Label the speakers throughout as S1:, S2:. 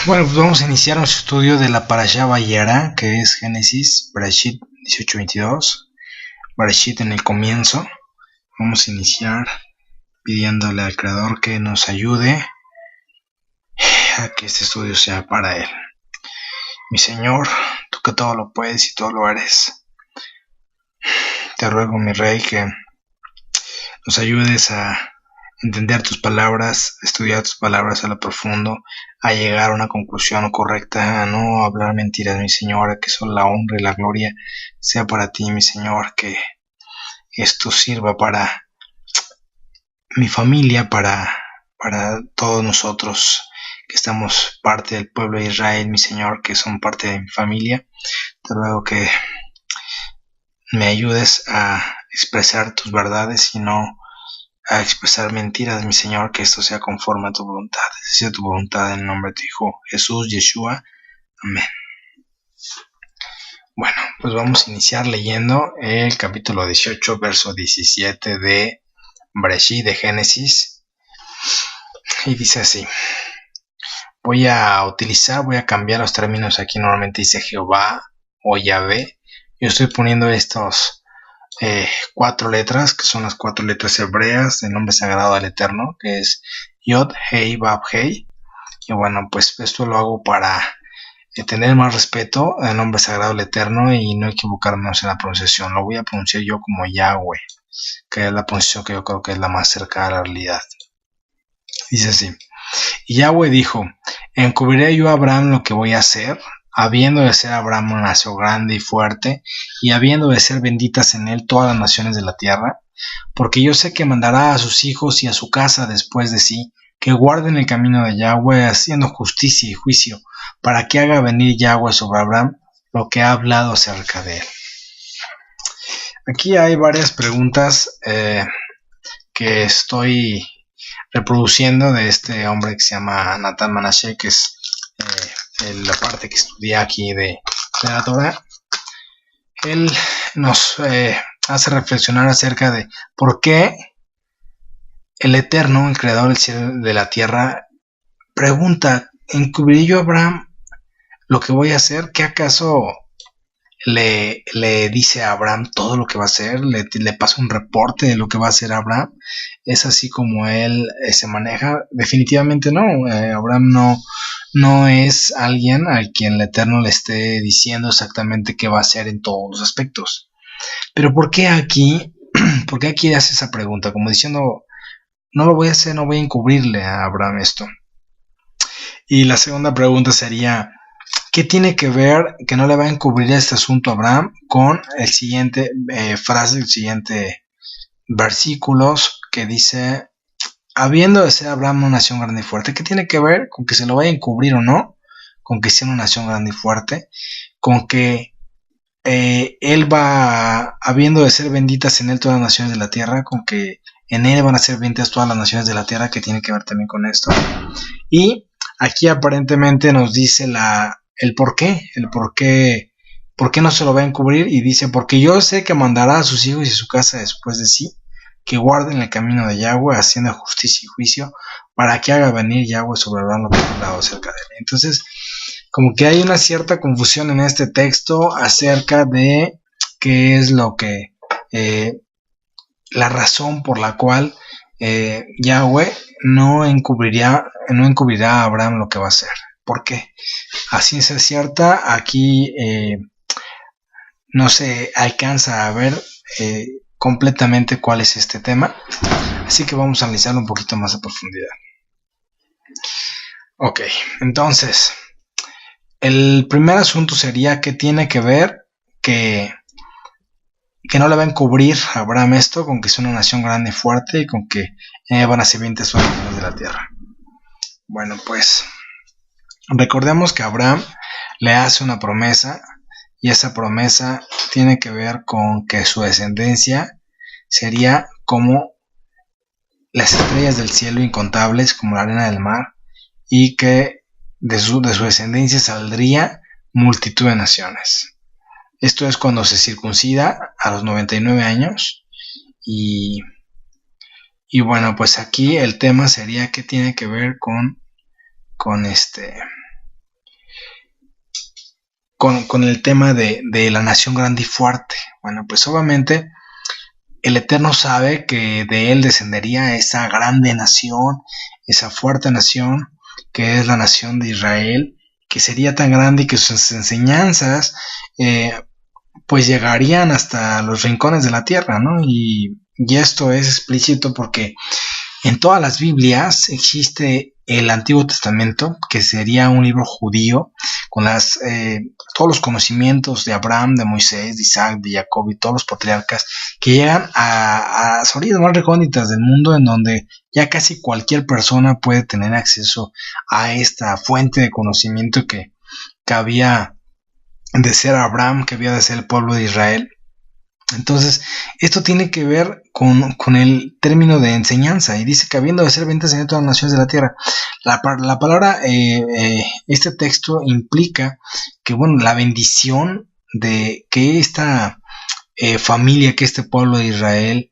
S1: Bueno, pues vamos a iniciar nuestro estudio de la Parashá Vayera, que es Génesis, Bereshit 18:22, Bereshit en el comienzo. Vamos a iniciar pidiéndole al Creador que nos ayude a que este estudio sea para Él. Mi Señor, tú que todo lo puedes y todo lo eres, te ruego, mi Rey, que nos ayudes a entender tus palabras, estudiar tus palabras a lo profundo, a llegar a una conclusión correcta, a no hablar mentiras, mi Señor, a que solo la honra y la gloria sea para ti, mi Señor, que esto sirva para mi familia, para todos nosotros que estamos parte del pueblo de Israel, mi Señor, que son parte de mi familia. Te ruego que me ayudes a expresar tus verdades y no a expresar mentiras, mi Señor, que esto sea conforme a tu voluntad. Sea tu voluntad en el nombre de tu Hijo Jesús, Yeshua. Amén. Bueno, pues vamos a iniciar leyendo el capítulo 18, verso 17 de Bereshit, de Génesis. Y dice así. Voy a cambiar los términos. Aquí normalmente dice Jehová o Yahvé. Yo estoy poniendo estos 4 letras, que son las 4 letras hebreas del nombre sagrado del Eterno, que es Yod, Hei, Vav, Hei. Y bueno, pues esto lo hago para tener más respeto al nombre sagrado del Eterno y no equivocarnos en la pronunciación. Lo voy a pronunciar yo como Yahweh, que es la pronunciación que yo creo que es la más cercana a la realidad. Dice así: y Yahweh dijo: encubriré yo a Abraham lo que voy a hacer, habiendo de ser Abraham una nación grande y fuerte, y habiendo de ser benditas en él todas las naciones de la tierra, porque yo sé que mandará a sus hijos y a su casa después de sí, que guarden el camino de Yahweh, haciendo justicia y juicio, para que haga venir Yahweh sobre Abraham lo que ha hablado acerca de él. Aquí hay varias preguntas que estoy reproduciendo de este hombre que se llama Natan Menashe, que es la parte que estudié aquí de la Torah. Él nos hace reflexionar acerca de por qué el Eterno, el Creador del cielo y de la tierra, pregunta: ¿encubriré yo a Abraham lo que voy a hacer? ¿Qué acaso le dice a Abraham todo lo que va a hacer? ¿Le pasa un reporte de lo que va a hacer Abraham? ¿Es así como él se maneja? Definitivamente no. Abraham no es alguien al quien el Eterno le esté diciendo exactamente qué va a hacer en todos los aspectos. Pero ¿por qué aquí hace esa pregunta? Como diciendo, no lo voy a hacer, no voy a encubrirle a Abraham esto. Y la segunda pregunta sería: ¿qué tiene que ver que no le va a encubrir este asunto a Abraham con el siguiente frase, el siguiente versículos que dice: habiendo de ser Abraham una nación grande y fuerte? ¿Qué tiene que ver con que se lo vaya a encubrir o no? Con que sea una nación grande y fuerte, con que él va, habiendo de ser benditas en él todas las naciones de la tierra, con que en él van a ser benditas todas las naciones de la tierra, que tiene que ver también con esto. Y aquí aparentemente nos dice el por qué no se lo va a encubrir, y dice: porque yo sé que mandará a sus hijos y a su casa después de sí, que guarden el camino de Yahweh, haciendo justicia y juicio, para que haga venir Yahweh sobre lo que ha hablado acerca de él. Entonces, como que hay una cierta confusión en este texto acerca de qué es lo que la razón por la cual Yahweh no encubrirá a Abraham lo que va a hacer. ¿Por qué? A ciencia cierta, aquí no se alcanza a ver completamente cuál es este tema, así que vamos a analizarlo un poquito más a profundidad. Ok, entonces el primer asunto sería que tiene que ver que no le va a encubrir a Abraham esto con que es una nación grande y fuerte, y con que van a ser benditas todas las naciones de la tierra. Bueno, pues recordemos que Abraham le hace una promesa, y esa promesa tiene que ver con que su descendencia sería como las estrellas del cielo, incontables como la arena del mar, y que de su descendencia saldría multitud de naciones. Esto es cuando se circuncida a los 99 años. Y bueno, pues aquí el tema sería qué tiene que ver con con el tema de la nación grande y fuerte. Bueno, pues obviamente el Eterno sabe que de él descendería esa grande nación, esa fuerte nación, que es la nación de Israel, que sería tan grande y que sus enseñanzas pues llegarían hasta los rincones de la tierra, ¿no? Y esto es explícito porque en todas las Biblias existe el Antiguo Testamento, que sería un libro judío, con todos los conocimientos de Abraham, de Moisés, de Isaac, de Jacob y todos los patriarcas, que llegan a las orillas más recónditas del mundo, en donde ya casi cualquier persona puede tener acceso a esta fuente de conocimiento que había de ser Abraham, que había de ser el pueblo de Israel. Entonces, esto tiene que ver con el término de enseñanza, y dice que habiendo de ser benditas en todas las naciones de la tierra. La palabra, este texto implica que, bueno, la bendición de que esta familia, que este pueblo de Israel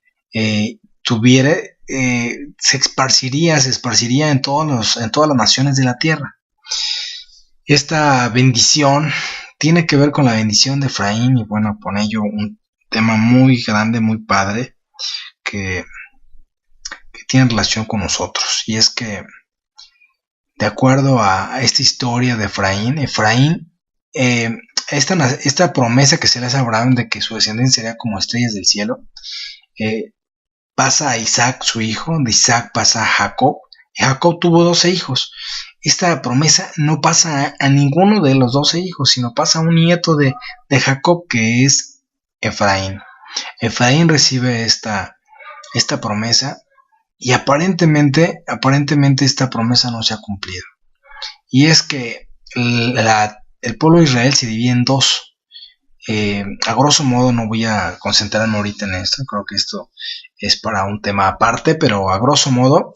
S1: tuviera, se esparciría en todas las naciones de la tierra. Esta bendición tiene que ver con la bendición de Efraín, y bueno, con ello un tema muy grande, muy padre, que tiene relación con nosotros. Y es que, de acuerdo a esta historia de Efraín, esta promesa que se le hace a Abraham de que su descendencia sería como estrellas del cielo, pasa a Isaac, su hijo, de Isaac pasa a Jacob, y Jacob tuvo 12 hijos. Esta promesa no pasa a ninguno de los 12 hijos, sino pasa a un nieto de Jacob, que es Efraín. Efraín recibe esta promesa, y aparentemente esta promesa no se ha cumplido. Y es que el pueblo de Israel se divide en dos. A grosso modo, no voy a concentrarme ahorita en esto, creo que esto es para un tema aparte, pero a grosso modo,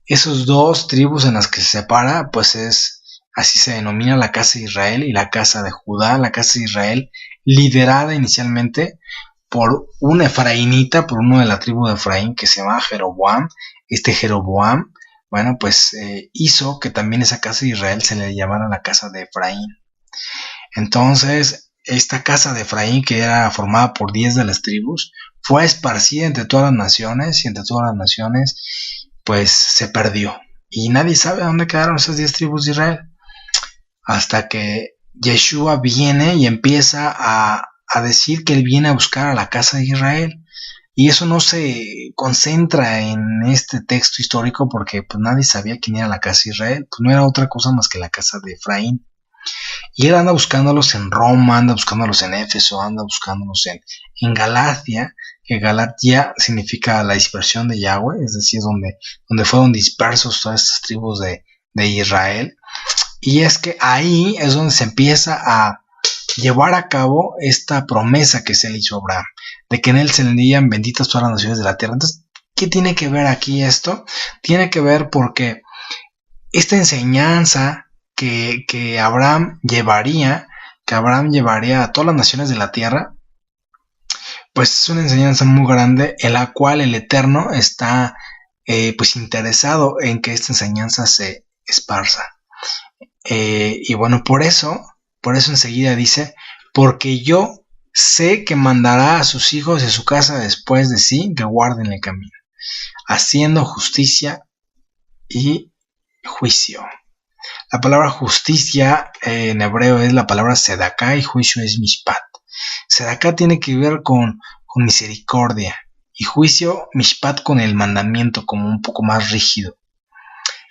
S1: esos dos tribus en las que se separa, pues así se denomina la casa de Israel y la casa de Judá. La casa de Israel, liderada inicialmente por un efraínita, por uno de la tribu de Efraín, que se llama Jeroboam. Este Jeroboam, bueno, pues hizo que también esa casa de Israel se le llamara la casa de Efraín. Entonces, esta casa de Efraín, que era formada por 10 de las tribus, fue esparcida entre todas las naciones, y entre todas las naciones pues se perdió, y nadie sabe dónde quedaron esas 10 tribus de Israel, hasta que Yeshua viene y empieza a decir que él viene a buscar a la casa de Israel. Y eso no se concentra en este texto histórico, porque pues nadie sabía quién era la casa de Israel, pues no era otra cosa más que la casa de Efraín. Y él anda buscándolos en Roma, anda buscándolos en Éfeso, anda buscándolos en Galacia, que Galatia significa la dispersión de Yahweh, es decir, donde fueron dispersos todas estas tribus de Israel. Y es que ahí es donde se empieza a llevar a cabo esta promesa que se le hizo a Abraham, de que en él serían benditas todas las naciones de la tierra. Entonces, ¿qué tiene que ver aquí esto? Tiene que ver porque esta enseñanza que Abraham llevaría a todas las naciones de la tierra, pues es una enseñanza muy grande, en la cual el Eterno está pues interesado en que esta enseñanza se esparza. Y bueno, por eso enseguida dice, porque yo sé que mandará a sus hijos y a su casa después de sí, que guarden el camino, haciendo justicia y juicio. La palabra justicia en hebreo es la palabra sedaká, y juicio es mishpat. Sedaká tiene que ver con misericordia, y juicio, mishpat, con el mandamiento, como un poco más rígido.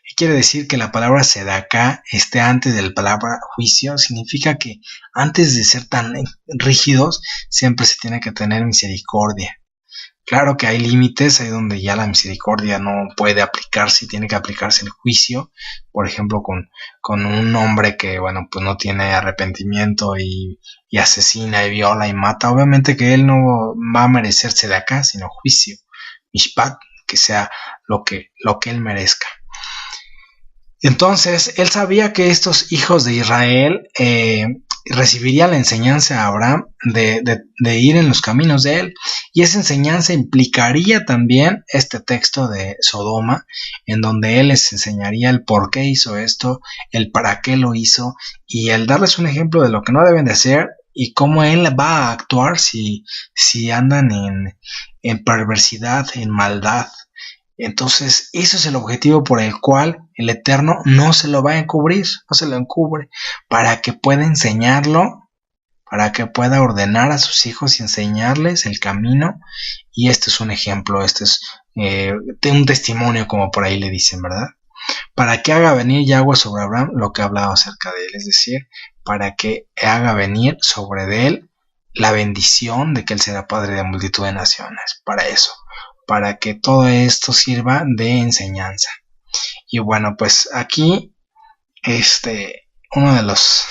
S1: ¿Qué quiere decir? Que la palabra sedaká esté antes de la palabra juicio. Significa que antes de ser tan rígidos, siempre se tiene que tener misericordia. Claro que hay límites, ahí donde ya la misericordia no puede aplicarse y tiene que aplicarse el juicio. Por ejemplo, con un hombre que, bueno, pues no tiene arrepentimiento y asesina y viola y mata. Obviamente que él no va a merecerse de acá, sino juicio, mishpat, que sea lo que él merezca. Entonces, él sabía que estos hijos de Israel recibiría la enseñanza de Abraham de ir en los caminos de él, y esa enseñanza implicaría también este texto de Sodoma, en donde él les enseñaría el por qué hizo esto, el para qué lo hizo, y el darles un ejemplo de lo que no deben de hacer y cómo él va a actuar si andan en perversidad, en maldad. Entonces, eso es el objetivo por el cual el Eterno no se lo va a encubrir, no se lo encubre, para que pueda enseñarlo, para que pueda ordenar a sus hijos y enseñarles el camino. Y este es un ejemplo, este es un testimonio, como por ahí le dicen, ¿verdad? Para que haga venir Yahweh sobre Abraham lo que ha hablado acerca de él, es decir, para que haga venir sobre él la bendición de que él será padre de multitud de naciones, para eso, para que todo esto sirva de enseñanza. Y bueno, pues aquí, uno de los,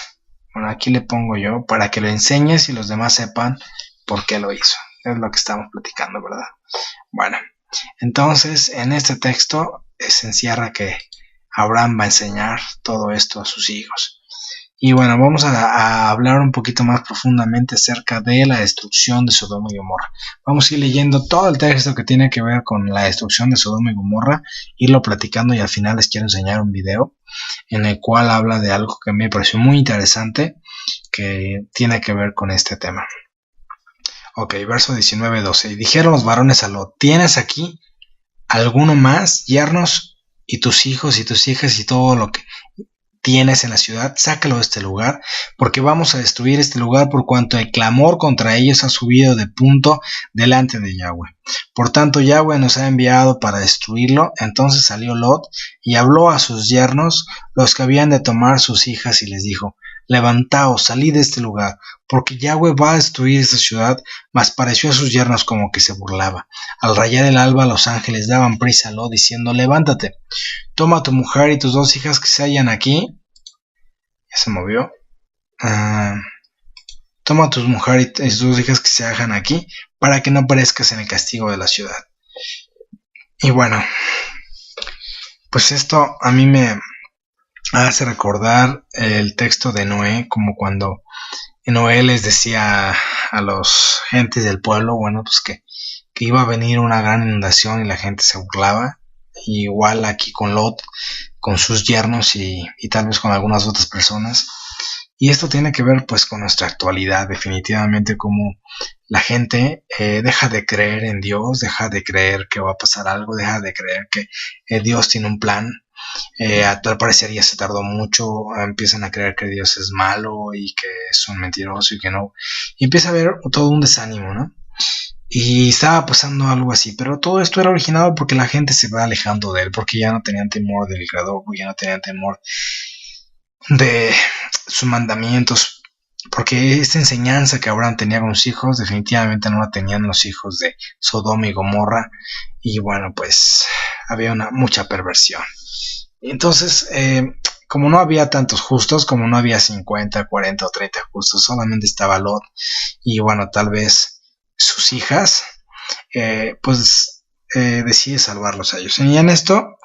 S1: bueno, aquí le pongo yo, para que lo enseñes y los demás sepan por qué lo hizo. Es lo que estamos platicando, ¿verdad? Bueno, entonces en este texto se encierra que Abraham va a enseñar todo esto a sus hijos. Y bueno, vamos a hablar un poquito más profundamente acerca de la destrucción de Sodoma y Gomorra. Vamos a ir leyendo todo el texto que tiene que ver con la destrucción de Sodoma y Gomorra, irlo platicando, y al final les quiero enseñar un video en el cual habla de algo que me pareció muy interesante, que tiene que ver con este tema. Ok, verso 19-12. Y dijeron los varones a Lot: ¿tienes aquí alguno más, yernos, y tus hijos y tus hijas y todo lo que tienes en la ciudad? Sácalo de este lugar, porque vamos a destruir este lugar, por cuanto el clamor contra ellos ha subido de punto delante de Yahweh. Por tanto, Yahweh nos ha enviado para destruirlo. Entonces salió Lot y habló a sus yernos, los que habían de tomar sus hijas, y les dijo: levantaos, salid de este lugar, porque Yahweh va a destruir esta ciudad. Mas pareció a sus yernos como que se burlaba. Al rayar el alba, los ángeles daban prisa a Lot, diciendo: levántate, toma a tu mujer y tus dos hijas que se hallan aquí. Ya se movió. Toma a tu mujer y tus dos hijas que se hallan aquí, para que no perezcas en el castigo de la ciudad. Y bueno, pues esto a mí me hace recordar el texto de Noé, como cuando Noé les decía a los gentes del pueblo, bueno, pues que iba a venir una gran inundación y la gente se burlaba. Igual aquí con Lot, con sus yernos y tal vez con algunas otras personas. Y esto tiene que ver pues con nuestra actualidad, definitivamente, como la gente deja de creer en Dios, deja de creer que va a pasar algo, deja de creer que Dios tiene un plan. Al parecer ya se tardó mucho, empiezan a creer que Dios es malo y que es un mentiroso y que no. Y empieza a haber todo un desánimo, ¿no? Y estaba pasando algo así, pero todo esto era originado porque la gente se va alejando de él, porque ya no tenían temor del Creador, ya no tenían temor de sus mandamientos, porque esta enseñanza que Abraham tenía con sus hijos definitivamente no la tenían los hijos de Sodoma y Gomorra. Y bueno, pues había mucha perversión. Entonces, como no había tantos justos, como no había 50, 40 o 30 justos, solamente estaba Lot y bueno, tal vez sus hijas, pues decide salvarlos a ellos. Y en esto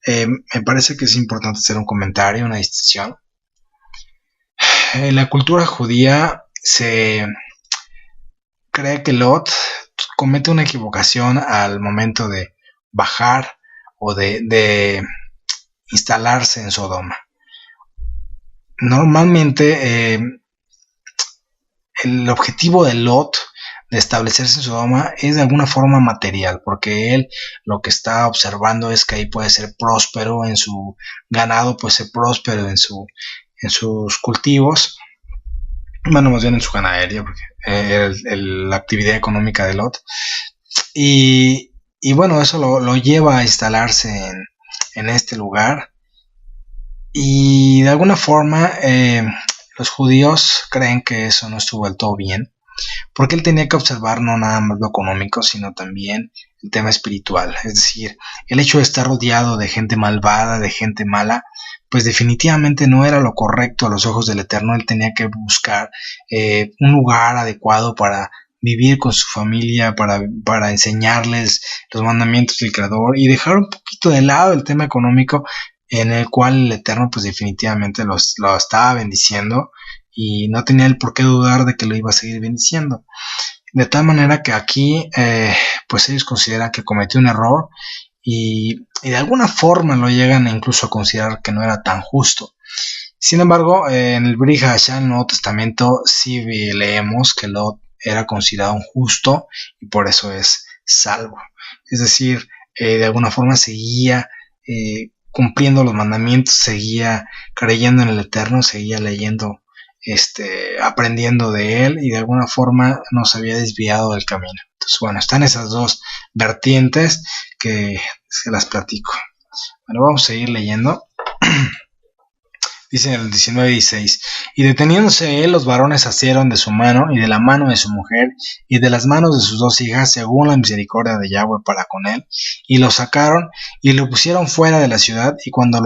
S1: me parece que es importante hacer un comentario, una distinción. En la cultura judía se cree que Lot comete una equivocación al momento de bajar o de instalarse en Sodoma. Normalmente el objetivo de Lot de establecerse en Sodoma es de alguna forma material, porque él lo que está observando es que ahí puede ser próspero en su ganado, puede ser próspero en sus cultivos, bueno, más bien en su ganadería, porque la actividad económica de Lot, y bueno, eso lo lleva a instalarse en este lugar. Y de alguna forma los judíos creen que eso no estuvo del todo bien, porque él tenía que observar no nada más lo económico, sino también el tema espiritual. Es decir, el hecho de estar rodeado de gente malvada, de gente mala, pues definitivamente no era lo correcto a los ojos del Eterno. Él tenía que buscar un lugar adecuado para vivir con su familia, para enseñarles los mandamientos del Creador y dejar un poquito de lado el tema económico, en el cual el Eterno pues definitivamente lo estaba bendiciendo. y no tenía el por qué dudar de que lo iba a seguir bendiciendo. De tal manera que aquí pues ellos consideran que cometió un error y de alguna forma lo llegan incluso a considerar que no era tan justo. Sin embargo, en el Brit Hadashah, en el Nuevo Testamento, sí leemos que Lot era considerado un justo y por eso es salvo. Es decir, de alguna forma seguía cumpliendo los mandamientos, seguía creyendo en el Eterno, seguía leyendo, aprendiendo de él y de alguna forma no se había desviado del camino. Entonces, bueno, están esas dos vertientes que se las platico. Bueno, vamos a seguir leyendo. Dice en el 19:16, y deteniéndose él, los varones asieron de su mano y de la mano de su mujer y de las manos de sus 2 hijas, según la misericordia de Yahweh para con él, y lo sacaron y lo pusieron fuera de la ciudad, y cuando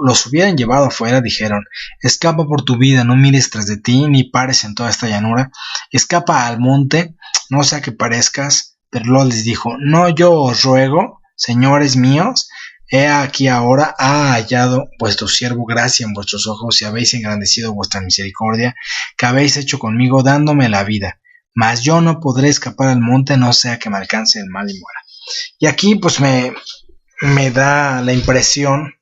S1: los hubieran llevado afuera, dijeron, escapa por tu vida, no mires tras de ti, ni pares en toda esta llanura, escapa al monte, no sea que parezcas. Pero Lot les dijo, no, yo os ruego, señores míos, he aquí ahora ha hallado vuestro siervo gracia en vuestros ojos y habéis engrandecido vuestra misericordia que habéis hecho conmigo dándome la vida, mas yo no podré escapar al monte, no sea que me alcance el mal y muera. Y aquí pues me da la impresión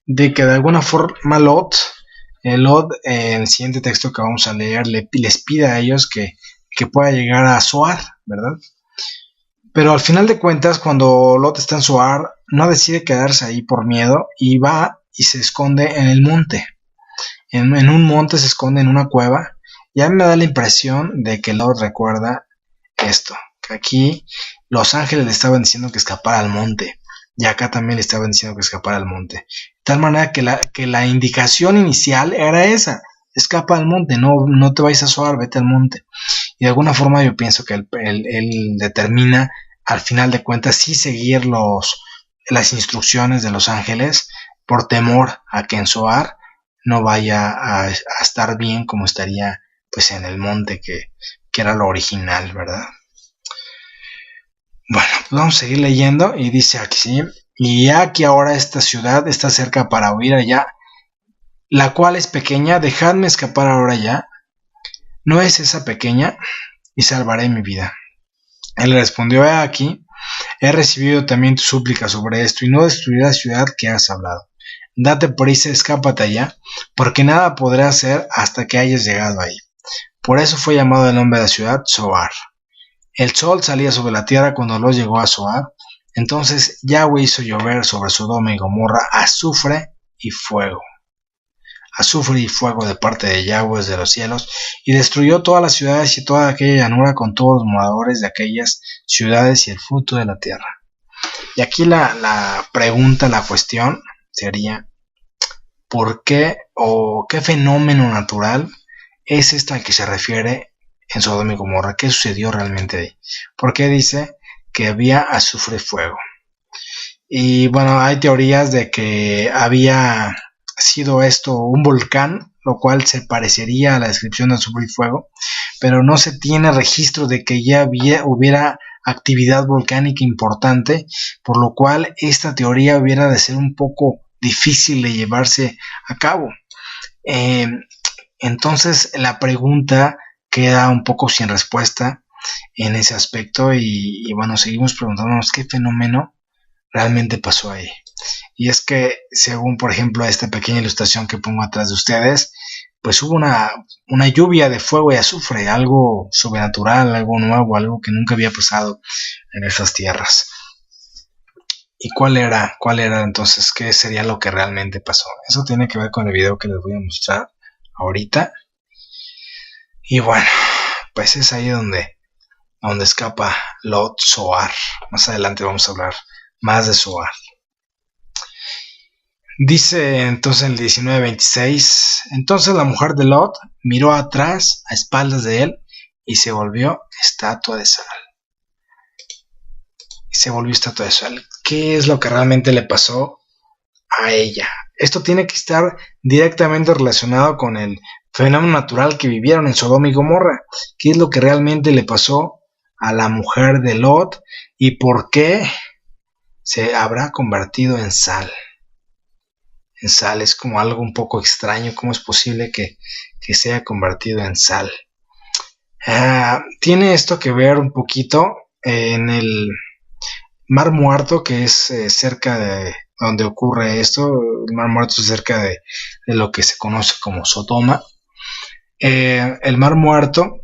S1: de que de alguna forma Lot, en el siguiente texto que vamos a leer, les pide a ellos que pueda llegar a Zoar, ¿verdad? Pero al final de cuentas, cuando Lot está en Zoar, no decide quedarse ahí por miedo y va y se esconde en el monte. En un monte se esconde en una cueva. Y a mí me da la impresión de que Lot recuerda esto, que aquí los ángeles le estaban diciendo que escapara al monte. Y acá también le estaban diciendo que escapara al monte. De tal manera que la indicación inicial era esa. Escapa al monte, no te vayas a Zoar, vete al monte. Y de alguna forma yo pienso que él determina al final de cuentas sí seguir las instrucciones de los ángeles por temor a que en Zoar no vaya a estar bien como estaría pues en el monte que era lo original, ¿verdad? Bueno, pues vamos a seguir leyendo y dice aquí, ¿sí? Y aquí ahora esta ciudad está cerca para huir allá, la cual es pequeña, dejadme escapar ahora ya. ¿No es esa pequeña? Y salvaré mi vida. Él respondió, he aquí, he recibido también tu súplica sobre esto, y no destruiré la ciudad que has hablado. Date prisa, escápate allá, porque nada podré hacer hasta que hayas llegado ahí. Por eso fue llamado el nombre de la ciudad Zoar. El sol salía sobre la tierra cuando Lot llegó a Zoar. Entonces Yahweh hizo llover sobre Sodoma y Gomorra azufre y fuego. Azufre y fuego de parte de Yahweh de los cielos, y destruyó todas las ciudades y toda aquella llanura con todos los moradores de aquellas ciudades y el fruto de la tierra. Y aquí la pregunta, la cuestión sería, ¿por qué o qué fenómeno natural es esta al que se refiere en Sodoma y Gomorra? ¿Qué sucedió realmente ahí? ¿Por qué dice que había azufre y fuego? Y bueno, hay teorías de que había sido esto un volcán, lo cual se parecería a la descripción de azufre y fuego, pero no se tiene registro de que ya hubiera actividad volcánica importante, por lo cual esta teoría hubiera de ser un poco difícil de llevarse a cabo. Entonces la pregunta queda un poco sin respuesta en ese aspecto y bueno, seguimos preguntándonos qué fenómeno realmente pasó ahí. Y es que según por ejemplo esta pequeña ilustración que pongo atrás de ustedes, pues hubo una lluvia de fuego y azufre, algo sobrenatural, algo nuevo, algo que nunca había pasado en esas tierras. ¿Y cuál era entonces? ¿Qué sería lo que realmente pasó? Eso tiene que ver con el video que les voy a mostrar ahorita. Y bueno, pues es ahí donde escapa Lot Zoar. Más adelante vamos a hablar más de Zoar. Dice entonces en el 19:26, entonces la mujer de Lot miró atrás a espaldas de él y se volvió estatua de sal. ¿Qué es lo que realmente le pasó a ella? Esto tiene que estar directamente relacionado con el fenómeno natural que vivieron en Sodoma y Gomorra. ¿Qué es lo que realmente le pasó a la mujer de Lot y por qué se habrá convertido en sal? sal. Es como algo un poco extraño, cómo es posible que se haya convertido en sal. Tiene esto que ver un poquito en el Mar Muerto, que es cerca de donde ocurre esto. El Mar Muerto es cerca de lo que se conoce como Sodoma. El Mar Muerto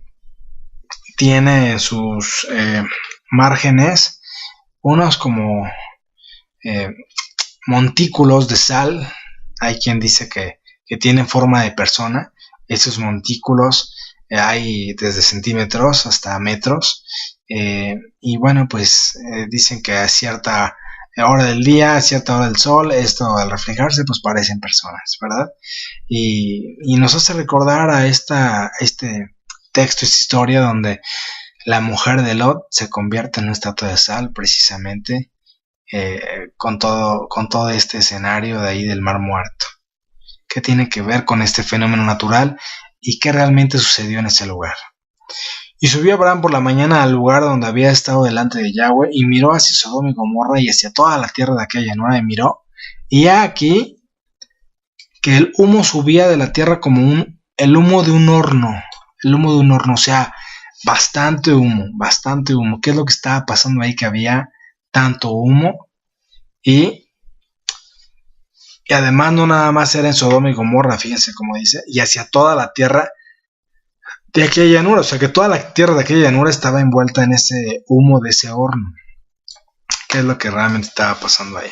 S1: tiene en sus márgenes unos como montículos de sal. Hay quien dice que tienen forma de persona. Esos montículos hay desde centímetros hasta metros. Y bueno, pues dicen que a cierta hora del día, a cierta hora del sol, esto al reflejarse pues parecen personas, ¿verdad? Y nos hace recordar a este texto, esta historia donde la mujer de Lot se convierte en una estatua de sal precisamente, con todo este escenario de ahí del Mar Muerto. ¿Qué tiene que ver con este fenómeno natural y qué realmente sucedió en ese lugar? Y subió Abraham por la mañana al lugar donde había estado delante de Yahweh, y miró hacia Sodoma y Gomorra y hacia toda la tierra de aquella llanura, y miró, y aquí que el humo subía de la tierra como el humo de un horno, o sea, bastante humo. ¿Qué es lo que estaba pasando ahí? Que había tanto humo, y además no nada más era en Sodoma y Gomorra, fíjense cómo dice, y hacia toda la tierra de aquella llanura, o sea que toda la tierra de aquella llanura estaba envuelta en ese humo de ese horno. ¿Qué es lo que realmente estaba pasando ahí?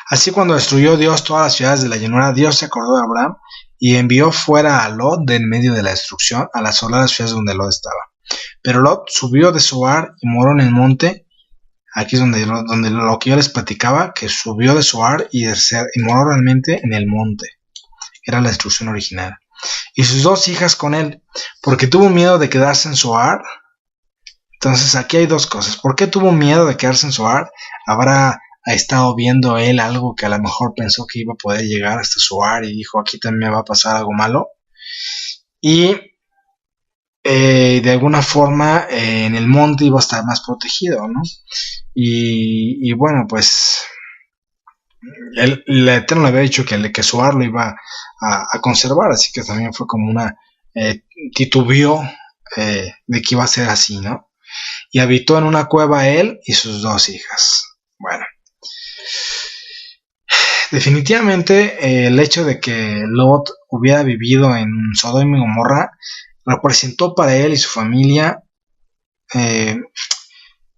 S1: Así, cuando destruyó Dios todas las ciudades de la llanura, Dios se acordó de Abraham y envió fuera a Lot de en medio de la destrucción a las asoladas ciudades donde Lot estaba. Pero Lot subió de Zoar y moró en el monte. Aquí es donde lo que yo les platicaba, que subió de Zoar y moró realmente en el monte. Era la destrucción original. Y sus 2 hijas con él, porque tuvo miedo de quedarse en Zoar. Entonces aquí hay 2 cosas. ¿Por qué tuvo miedo de quedarse en Zoar? Habrá estado viendo él algo que a lo mejor pensó que iba a poder llegar hasta Zoar y dijo, aquí también me va a pasar algo malo. Y de alguna forma en el monte iba a estar más protegido, ¿no? Y bueno, pues el Eterno le había dicho que Zoar lo iba a conservar, así que también fue como una titubeó de que iba a ser así, ¿no? Y habitó en una cueva él y sus 2 hijas. Bueno, definitivamente el hecho de que Lot hubiera vivido en Sodoma y Gomorra representó para él y su familia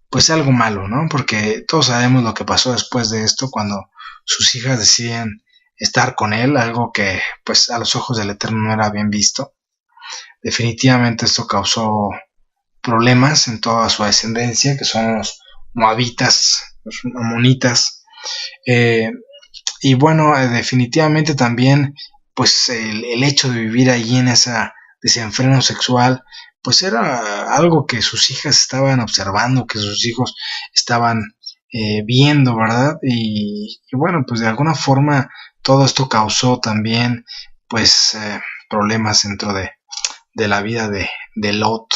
S1: pues algo malo, ¿no? Porque todos sabemos lo que pasó después de esto, cuando sus hijas deciden estar con él, algo que pues a los ojos del Eterno no era bien visto. Definitivamente esto causó problemas en toda su descendencia, que son los moabitas, los amonitas. Y bueno, definitivamente también pues el hecho de vivir allí en ese desenfreno sexual, pues era algo que sus hijas estaban observando, que sus hijos estaban viendo, ¿verdad? Y bueno, pues de alguna forma todo esto causó también pues problemas dentro de la vida de Lot.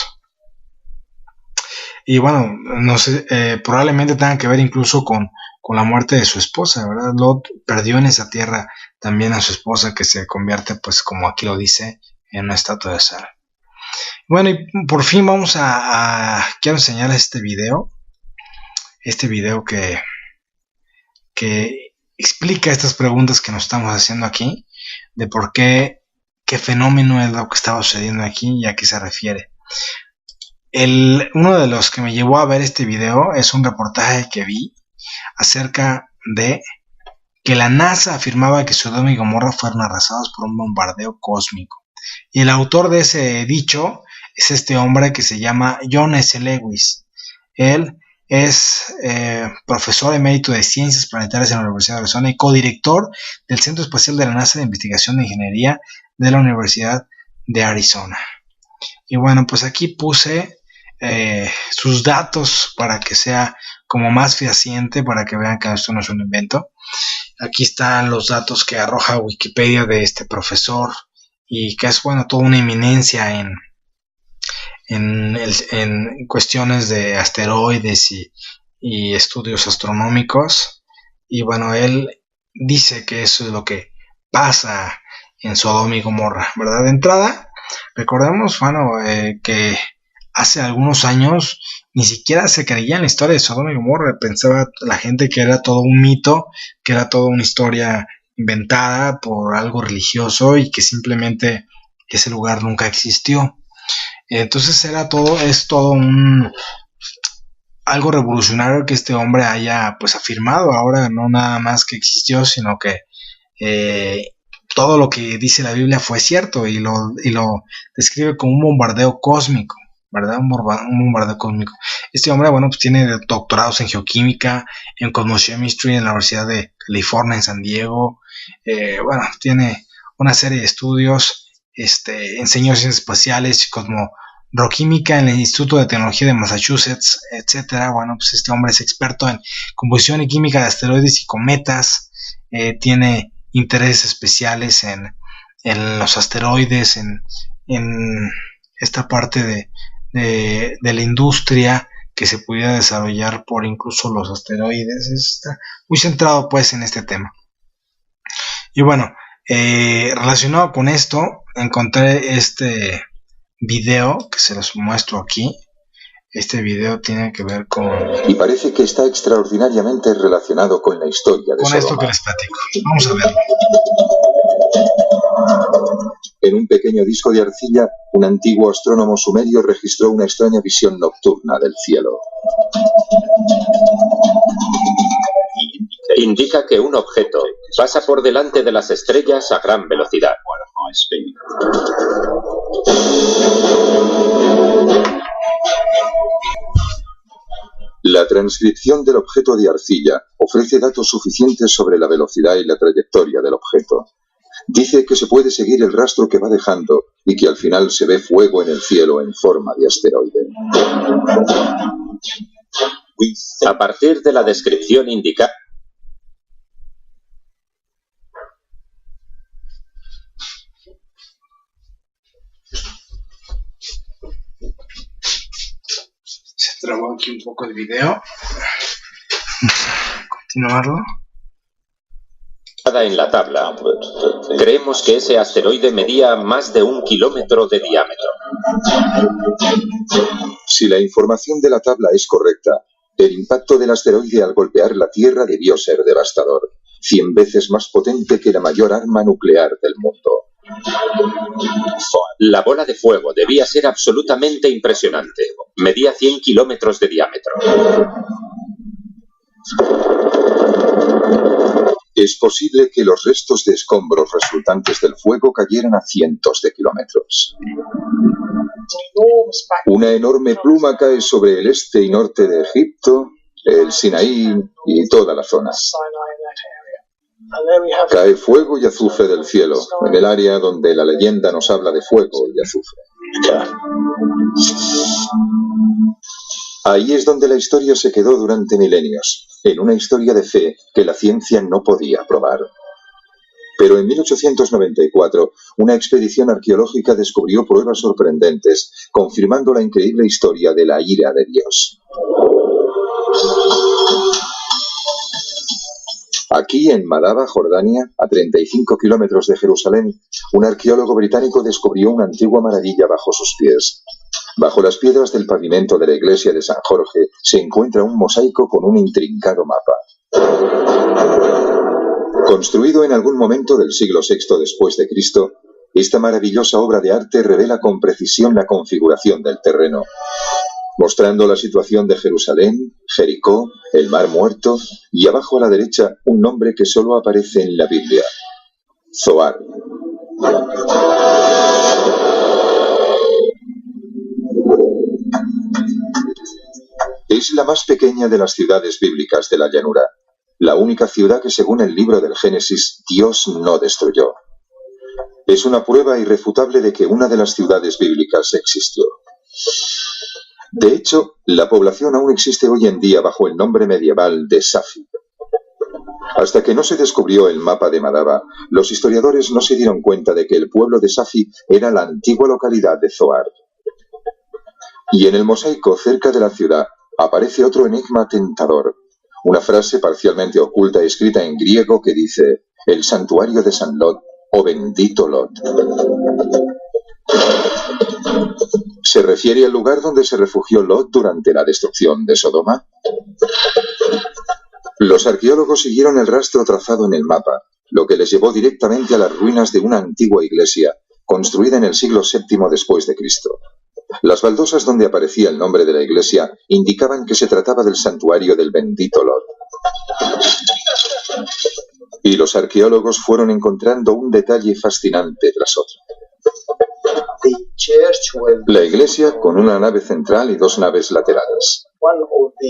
S1: Y bueno, no sé, probablemente tenga que ver incluso con la muerte de su esposa, ¿verdad? Lot perdió en esa tierra también a su esposa, que se convierte, pues como aquí lo dice, en una estatua de sal. Bueno, y por fin vamos quiero enseñarles este video que explica estas preguntas que nos estamos haciendo aquí, de por qué fenómeno es lo que estaba sucediendo aquí y a qué se refiere. Uno de los que me llevó a ver este video es un reportaje que vi acerca de que la NASA afirmaba que Sodoma y Gomorra fueron arrasados por un bombardeo cósmico. Y el autor de ese dicho es este hombre que se llama John S. Lewis. Él es profesor emérito de Ciencias Planetarias en la Universidad de Arizona y codirector del Centro Espacial de la NASA de Investigación de Ingeniería de la Universidad de Arizona. Y bueno, pues aquí puse sus datos para que sea como más fehaciente, para que vean que esto no es un invento. Aquí están los datos que arroja Wikipedia de este profesor, y que es, bueno, toda una eminencia en cuestiones de asteroides y estudios astronómicos. Y bueno, él dice que eso es lo que pasa en Sodoma y Gomorra, ¿verdad? De entrada, recordemos, bueno, que hace algunos años ni siquiera se creía en la historia de Sodoma y Gomorra. Pensaba la gente que era todo un mito, que era toda una historia inventada por algo religioso y que simplemente ese lugar nunca existió. Entonces es todo algo revolucionario que este hombre haya pues afirmado ahora, no nada más que existió, sino que todo lo que dice la Biblia fue cierto y lo describe como un bombardeo cósmico, ¿verdad? Un bombardeo cósmico. Este hombre, bueno, pues tiene doctorados en geoquímica, en cosmochemistry en la Universidad de California en San Diego, bueno, tiene una serie de estudios, enseñó ciencias espaciales y cosmoroquímica en el Instituto de Tecnología de Massachusetts, etcétera. Bueno, pues este hombre es experto en composición y química de asteroides y cometas, tiene intereses especiales en los asteroides, en esta parte de la industria que se pudiera desarrollar por incluso los asteroides. Está muy centrado pues en este tema. Y bueno, relacionado con esto, encontré este video que se los muestro aquí. Este video tiene que ver con...
S2: Y parece que está extraordinariamente relacionado con la historia de
S1: con
S2: Sodoma.
S1: esto que les platico. Vamos a verlo.
S2: En un pequeño disco de arcilla, un antiguo astrónomo sumerio registró una extraña visión nocturna del cielo.
S3: Indica que un objeto pasa por delante de las estrellas a gran velocidad.
S2: La transcripción del objeto de arcilla ofrece datos suficientes sobre la velocidad y la trayectoria del objeto. Dice que se puede seguir el rastro que va dejando y que al final se ve fuego en el cielo en forma de asteroide.
S3: A partir de la descripción indicada,
S1: Se trabó aquí un poco el video. Vamos a continuarlo.
S3: en la tabla, creemos que ese asteroide medía más de 1 kilómetro de diámetro.
S2: Si la información de la tabla es correcta, el impacto del asteroide al golpear la Tierra debió ser devastador, 100 veces más potente que la mayor arma nuclear del mundo.
S3: La bola de fuego debía ser absolutamente impresionante. Medía 100 kilómetros de diámetro.
S2: Es posible que los restos de escombros resultantes del fuego cayeran a cientos de kilómetros. Una enorme pluma cae sobre el este y norte de Egipto, el Sinaí y toda la zona. Cae fuego y azufre del cielo, en el área donde la leyenda nos habla de fuego y azufre. Ahí es donde la historia se quedó durante milenios, en una historia de fe que la ciencia no podía probar. Pero en 1894, una expedición arqueológica descubrió pruebas sorprendentes, confirmando la increíble historia de la ira de Dios. Aquí, en Madaba, Jordania, a 35 kilómetros de Jerusalén, un arqueólogo británico descubrió una antigua maravilla bajo sus pies. Bajo las piedras del pavimento de la iglesia de San Jorge se encuentra un mosaico con un intrincado mapa. Construido en algún momento del siglo VI después de Cristo, esta maravillosa obra de arte revela con precisión la configuración del terreno, mostrando la situación de Jerusalén, Jericó, el Mar Muerto y abajo a la derecha un nombre que solo aparece en la Biblia: Zoar. Es la más pequeña de las ciudades bíblicas de la llanura, la única ciudad que según el libro del Génesis Dios no destruyó. Es una prueba irrefutable de que una de las ciudades bíblicas existió. De hecho, la población aún existe hoy en día bajo el nombre medieval de Safi. Hasta que no se descubrió el mapa de Madaba, los historiadores no se dieron cuenta de que el pueblo de Safi era la antigua localidad de Zoar. Y en el mosaico cerca de la ciudad aparece otro enigma tentador, una frase parcialmente oculta escrita en griego que dice: el santuario de San Lot o bendito Lot. ¿Se refiere al lugar donde se refugió Lot durante la destrucción de Sodoma? Los arqueólogos siguieron el rastro trazado en el mapa, lo que les llevó directamente a las ruinas de una antigua iglesia, construida en el siglo VII después de Cristo. Las baldosas donde aparecía el nombre de la iglesia indicaban que se trataba del santuario del bendito Lot. Y los arqueólogos fueron encontrando un detalle fascinante tras otro. La iglesia con una nave central y dos naves laterales.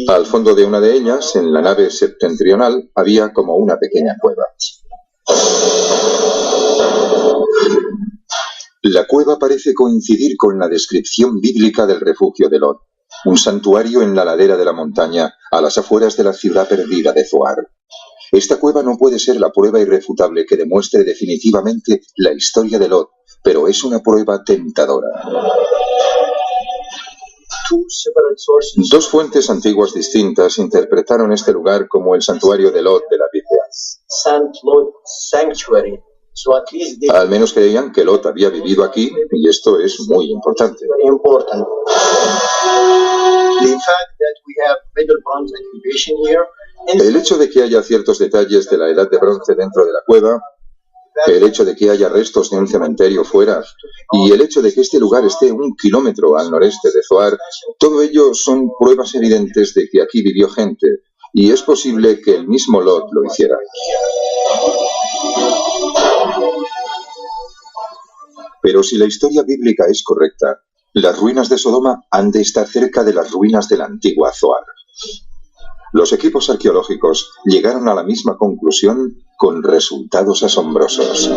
S2: Al fondo de una de ellas, en la nave septentrional, había como una pequeña cueva. La cueva parece coincidir con la descripción bíblica del refugio de Lot, un santuario en la ladera de la montaña a las afueras de la ciudad perdida de Zoar. Esta cueva no puede ser la prueba irrefutable que demuestre definitivamente la historia de Lot, pero es una prueba tentadora. Dos fuentes antiguas distintas interpretaron este lugar como el santuario de Lot de la Biblia. Al menos creían que Lot había vivido aquí, y esto es muy importante. El hecho de que haya ciertos detalles de la edad de bronce dentro de la cueva, el hecho de que haya restos de un cementerio fuera, y el hecho de que este lugar esté 1 kilómetro al noreste de Zoar, todo ello son pruebas evidentes de que aquí vivió gente, y es posible que el mismo Lot lo hiciera. Pero si la historia bíblica es correcta, las ruinas de Sodoma han de estar cerca de las ruinas de la antigua Zoar. Los equipos arqueológicos llegaron a la misma conclusión con resultados asombrosos.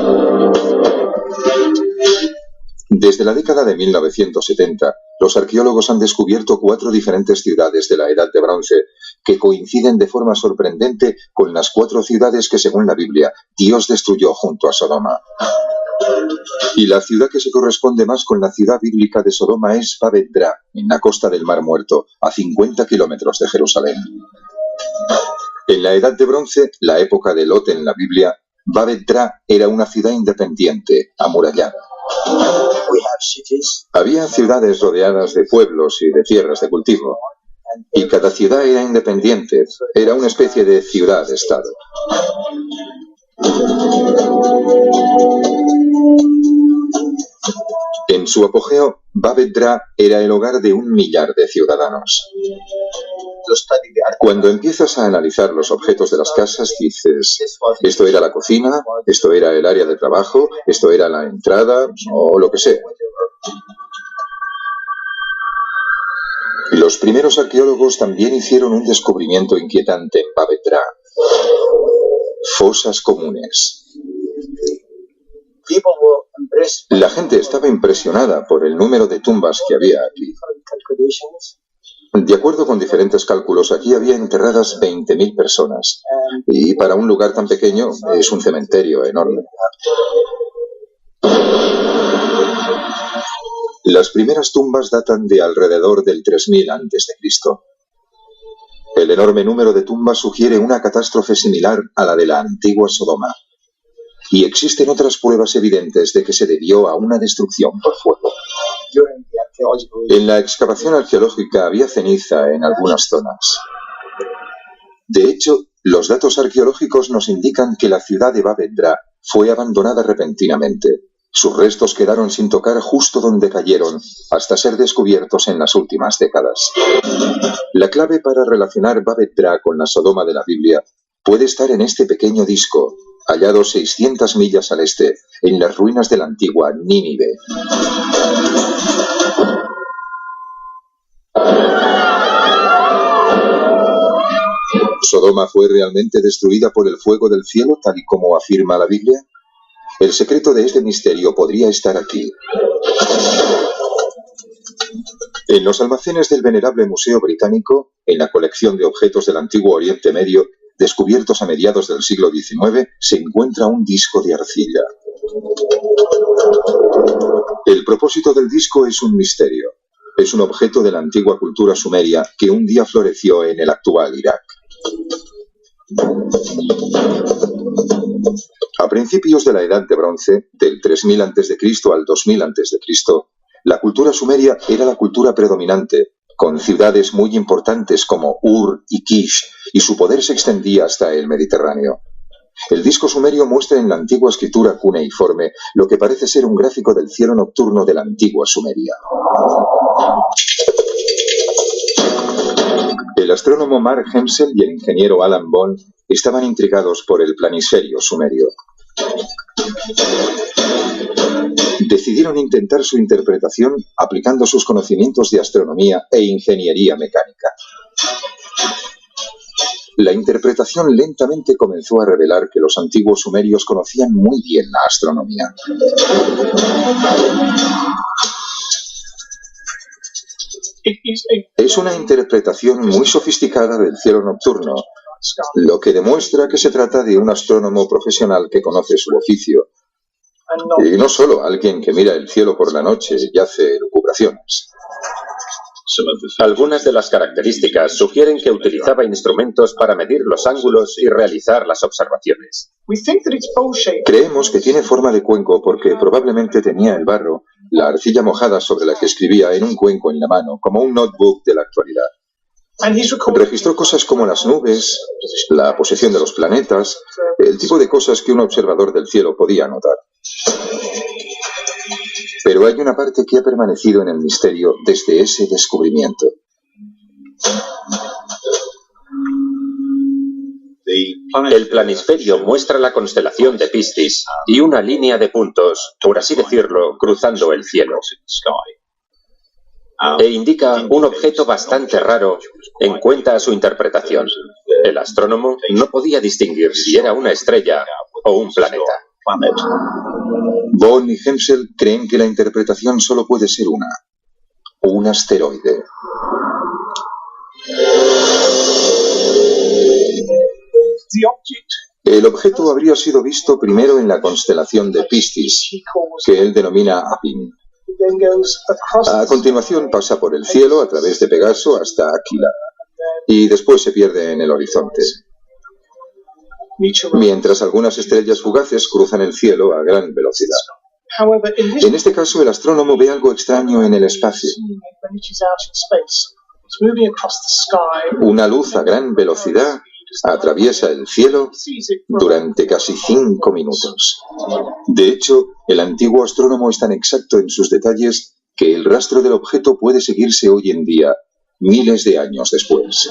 S2: Desde la década de 1970, los arqueólogos han descubierto 4 diferentes ciudades de la Edad de Bronce que coinciden de forma sorprendente con las 4 ciudades que, según la Biblia, Dios destruyó junto a Sodoma. Y la ciudad que se corresponde más con la ciudad bíblica de Sodoma es Babet-Dra, en la costa del Mar Muerto, a 50 kilómetros de Jerusalén. En la Edad de Bronce, la época de Lot en la Biblia, Babet-Dra era una ciudad independiente, amurallada. Había ciudades rodeadas de pueblos y de tierras de cultivo, y cada ciudad era independiente, era una especie de ciudad-estado. En su apogeo, Babet-Dra era el hogar de 1 millar de ciudadanos. Cuando empiezas a analizar los objetos de las casas, dices, esto era la cocina, esto era el área de trabajo, esto era la entrada, o lo que sea. Los primeros arqueólogos también hicieron un descubrimiento inquietante en Babet-Dra: fosas comunes. La gente estaba impresionada por el número de tumbas que había aquí. De acuerdo con diferentes cálculos, aquí había enterradas 20.000 personas. Y para un lugar tan pequeño es un cementerio enorme. Las primeras tumbas datan de alrededor del 3000 a.C. El enorme número de tumbas sugiere una catástrofe similar a la de la antigua Sodoma. Y existen otras pruebas evidentes de que se debió a una destrucción por fuego. En la excavación arqueológica había ceniza en algunas zonas. De hecho, los datos arqueológicos nos indican que la ciudad de Babet-Dra fue abandonada repentinamente. Sus restos quedaron sin tocar justo donde cayeron, hasta ser descubiertos en las últimas décadas. La clave para relacionar Babet-Dra con la Sodoma de la Biblia puede estar en este pequeño disco, hallado 600 millas al este, en las ruinas de la antigua Nínive. ¿Sodoma fue realmente destruida por el fuego del cielo, tal y como afirma la Biblia? El secreto de este misterio podría estar aquí. En los almacenes del venerable Museo Británico, en la colección de objetos del antiguo Oriente Medio, descubiertos a mediados del siglo XIX, se encuentra un disco de arcilla. El propósito del disco es un misterio. Es un objeto de la antigua cultura sumeria que un día floreció en el actual Irak. A principios de la Edad de Bronce, del 3000 a.C. al 2000 a.C., la cultura sumeria era la cultura predominante, con ciudades muy importantes como Ur y Kish, y su poder se extendía hasta el Mediterráneo. El disco sumerio muestra en la antigua escritura cuneiforme lo que parece ser un gráfico del cielo nocturno de la antigua Sumeria. El astrónomo Mark Hemsel y el ingeniero Alan Bond estaban intrigados por el planisferio sumerio. Decidieron intentar su interpretación aplicando sus conocimientos de astronomía e ingeniería mecánica. La interpretación lentamente comenzó a revelar que los antiguos sumerios conocían muy bien la astronomía. Es una interpretación muy sofisticada del cielo nocturno, lo que demuestra que se trata de un astrónomo profesional que conoce su oficio. Y no solo alguien que mira el cielo por la noche y hace elucubraciones.
S3: Algunas de las características sugieren que utilizaba instrumentos para medir los ángulos y realizar las observaciones.
S2: Creemos que tiene forma de cuenco porque probablemente tenía el barro, la arcilla mojada sobre la que escribía, en un cuenco en la mano, como un notebook de la actualidad. Registró cosas como las nubes, la posición de los planetas, el tipo de cosas que un observador del cielo podía notar. Pero hay una parte que ha permanecido en el misterio desde ese descubrimiento.
S3: El planisferio muestra la constelación de Piscis y una línea de puntos, por así decirlo, cruzando el cielo. E indica un objeto bastante raro en cuenta a su interpretación. El astrónomo no podía distinguir si era una estrella o un planeta.
S2: Bond y Hemsel creen que la interpretación solo puede ser un asteroide. El objeto habría sido visto primero en la constelación de Piscis, que él denomina Apin. A continuación pasa por el cielo a través de Pegaso hasta Aquila, y después se pierde en el horizonte. Mientras algunas estrellas fugaces cruzan el cielo a gran velocidad. En este caso, el astrónomo ve algo extraño en el espacio. Una luz a gran velocidad atraviesa el cielo durante casi 5 minutos. De hecho, el antiguo astrónomo es tan exacto en sus detalles que el rastro del objeto puede seguirse hoy en día, miles de años después.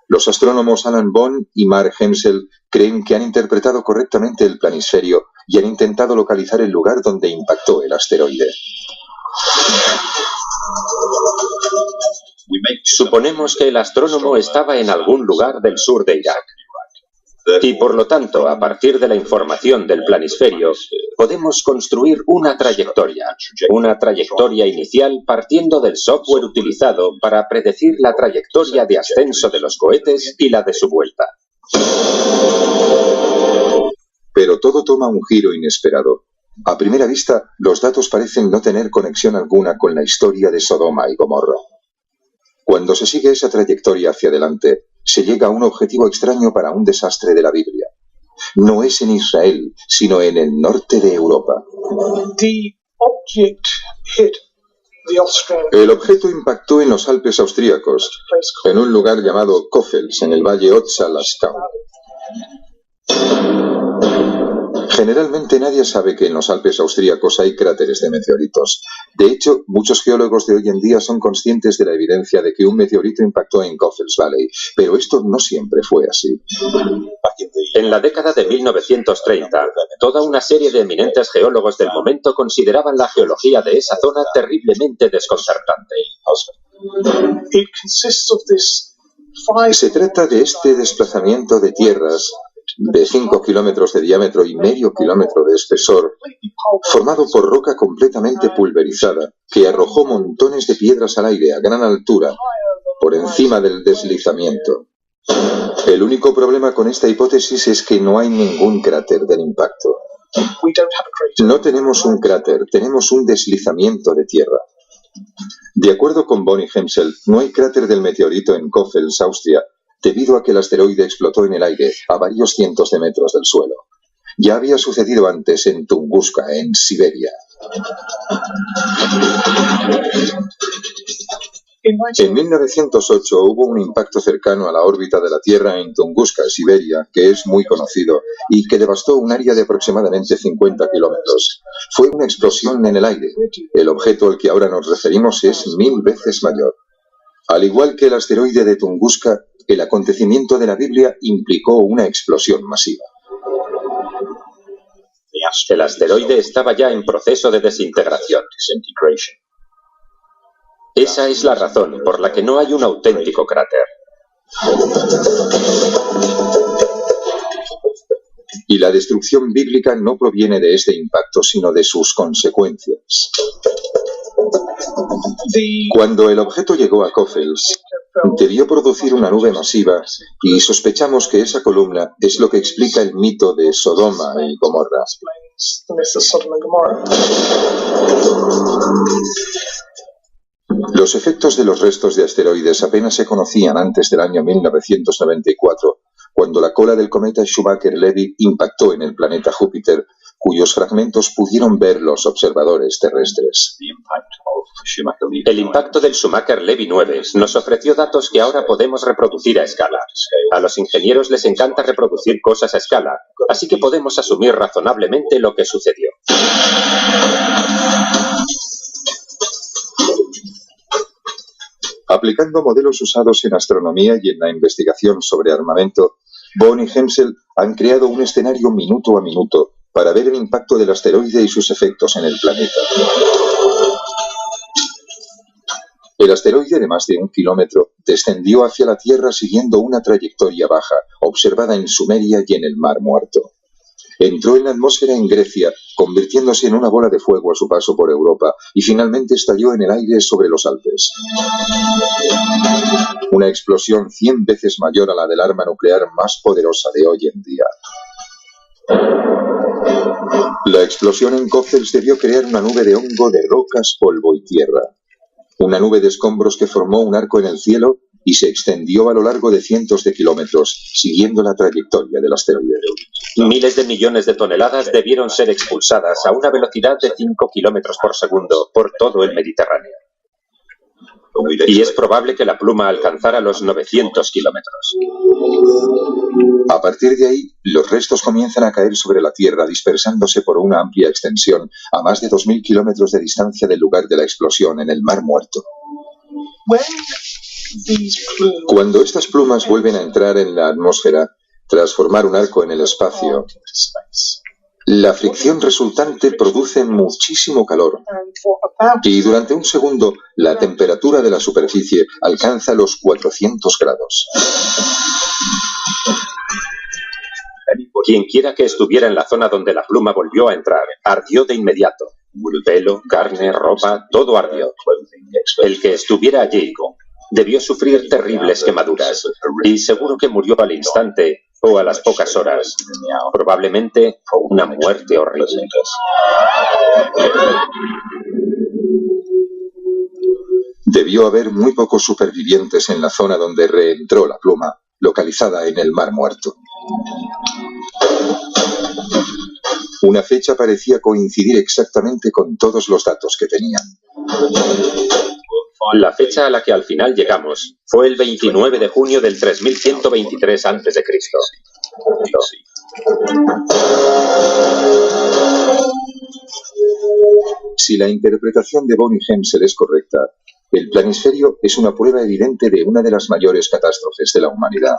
S2: Los astrónomos Alan Bond y Mark Hemsel creen que han interpretado correctamente el planisferio y han intentado localizar el lugar donde impactó el asteroide.
S3: Suponemos que el astrónomo estaba en algún lugar del sur de Irak. Y por lo tanto, a partir de la información del planisferio, podemos construir una trayectoria inicial partiendo del software utilizado para predecir la trayectoria de ascenso de los cohetes y la de su vuelta.
S2: Pero todo toma un giro inesperado. A primera vista, los datos parecen no tener conexión alguna con la historia de Sodoma y Gomorra. Cuando se sigue esa trayectoria hacia adelante, se llega a un objetivo extraño para un desastre de la Biblia. No es en Israel, sino en el norte de Europa. El objeto impactó en los Alpes austríacos, en un lugar llamado Kofels, en el valle Otsa-Laskau. Generalmente nadie sabe que en los Alpes austríacos hay cráteres de meteoritos. De hecho, muchos geólogos de hoy en día son conscientes de la evidencia de que un meteorito impactó en Kofels Valley, pero esto no siempre fue así.
S3: En la década de 1930, toda una serie de eminentes geólogos del momento consideraban la geología de esa zona terriblemente desconcertante.
S2: Se trata de este desplazamiento de tierras de 5 kilómetros de diámetro y medio kilómetro de espesor, formado por roca completamente pulverizada, que arrojó montones de piedras al aire a gran altura, por encima del deslizamiento. El único problema con esta hipótesis es que no hay ningún cráter del impacto. No tenemos un cráter, tenemos un deslizamiento de tierra. De acuerdo con Bond y Hemsel, no hay cráter del meteorito en Kofels, Austria, debido a que el asteroide explotó en el aire a varios cientos de metros del suelo. Ya había sucedido antes en Tunguska, en Siberia. En 1908 hubo un impacto cercano a la órbita de la Tierra en Tunguska, Siberia, que es muy conocido y que devastó un área de aproximadamente 50 kilómetros. Fue una explosión en el aire. El objeto al que ahora nos referimos es 1000 veces mayor. Al igual que el asteroide de Tunguska, el acontecimiento de la Biblia implicó una explosión masiva.
S3: El asteroide estaba ya en proceso de desintegración. Esa es la razón por la que no hay un auténtico cráter.
S2: Y la destrucción bíblica no proviene de este impacto, sino de sus consecuencias. Cuando el objeto llegó a Coffels, debió producir una nube masiva y sospechamos que esa columna es lo que explica el mito de Sodoma y Gomorra. Los efectos de los restos de asteroides apenas se conocían antes del año 1994, cuando la cola del cometa Schumacher-Levy impactó en el planeta Júpiter, cuyos fragmentos pudieron ver los observadores terrestres.
S3: El impacto del Schumacher-Levy 9 nos ofreció datos que ahora podemos reproducir a escala. A los ingenieros les encanta reproducir cosas a escala, así que podemos asumir razonablemente lo que sucedió.
S2: Aplicando modelos usados en astronomía y en la investigación sobre armamento, Bohn y Hensel han creado un escenario minuto a minuto para ver el impacto del asteroide y sus efectos en el planeta. El asteroide de más de 1 kilómetro descendió hacia la Tierra siguiendo una trayectoria baja, observada en Sumeria y en el Mar Muerto. Entró en la atmósfera en Grecia, convirtiéndose en una bola de fuego a su paso por Europa, y finalmente estalló en el aire sobre los Alpes. Una explosión 100 veces mayor a la del arma nuclear más poderosa de hoy en día. La explosión en Coffels debió crear una nube de hongo, de rocas, polvo y tierra. Una nube de escombros que formó un arco en el cielo y se extendió a lo largo de cientos de kilómetros, siguiendo la trayectoria del asteroide.
S3: Miles de millones de toneladas debieron ser expulsadas a una velocidad de 5 kilómetros por segundo por todo el Mediterráneo. Y es probable que la pluma alcanzara los 900 kilómetros.
S2: A partir de ahí, los restos comienzan a caer sobre la Tierra, dispersándose por una amplia extensión a más de 2000 kilómetros de distancia del lugar de la explosión en el Mar Muerto. Cuando estas plumas vuelven a entrar en la atmósfera, tras formar un arco en el espacio, la fricción resultante produce muchísimo calor y durante un segundo la temperatura de la superficie alcanza los 400 grados.
S3: Quien quiera que estuviera en la zona donde la pluma volvió a entrar, ardió de inmediato. Pelo, carne, ropa, todo ardió. El que estuviera allí debió sufrir terribles quemaduras y seguro que murió al instante o a las pocas horas. Probablemente una muerte horrible.
S2: Debió haber muy pocos supervivientes en la zona donde reentró la pluma, localizada en el Mar Muerto. Una fecha parecía coincidir exactamente con todos los datos que tenían.
S3: La fecha a la que al final llegamos fue el 29 de junio del 3123 a.C.
S2: Si la interpretación de Bohn y Hensel es correcta, el planisferio es una prueba evidente de una de las mayores catástrofes de la humanidad.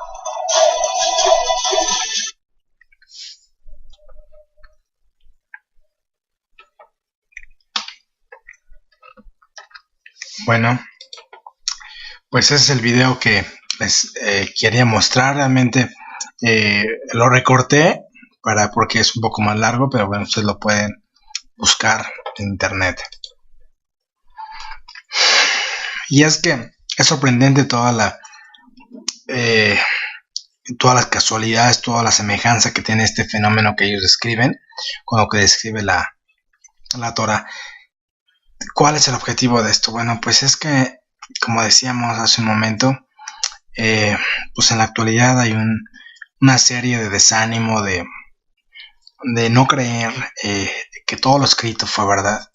S1: Bueno, pues ese es el video que les quería mostrar. Realmente lo recorté porque es un poco más largo, pero bueno, ustedes lo pueden buscar en internet. Y es que es sorprendente todas las casualidades, toda la semejanza que tiene este fenómeno que ellos describen con lo que describe la Torah. ¿Cuál es el objetivo de esto? Bueno, pues es que, como decíamos hace un momento, pues en la actualidad hay una serie de desánimo, de no creer que todo lo escrito fue verdad.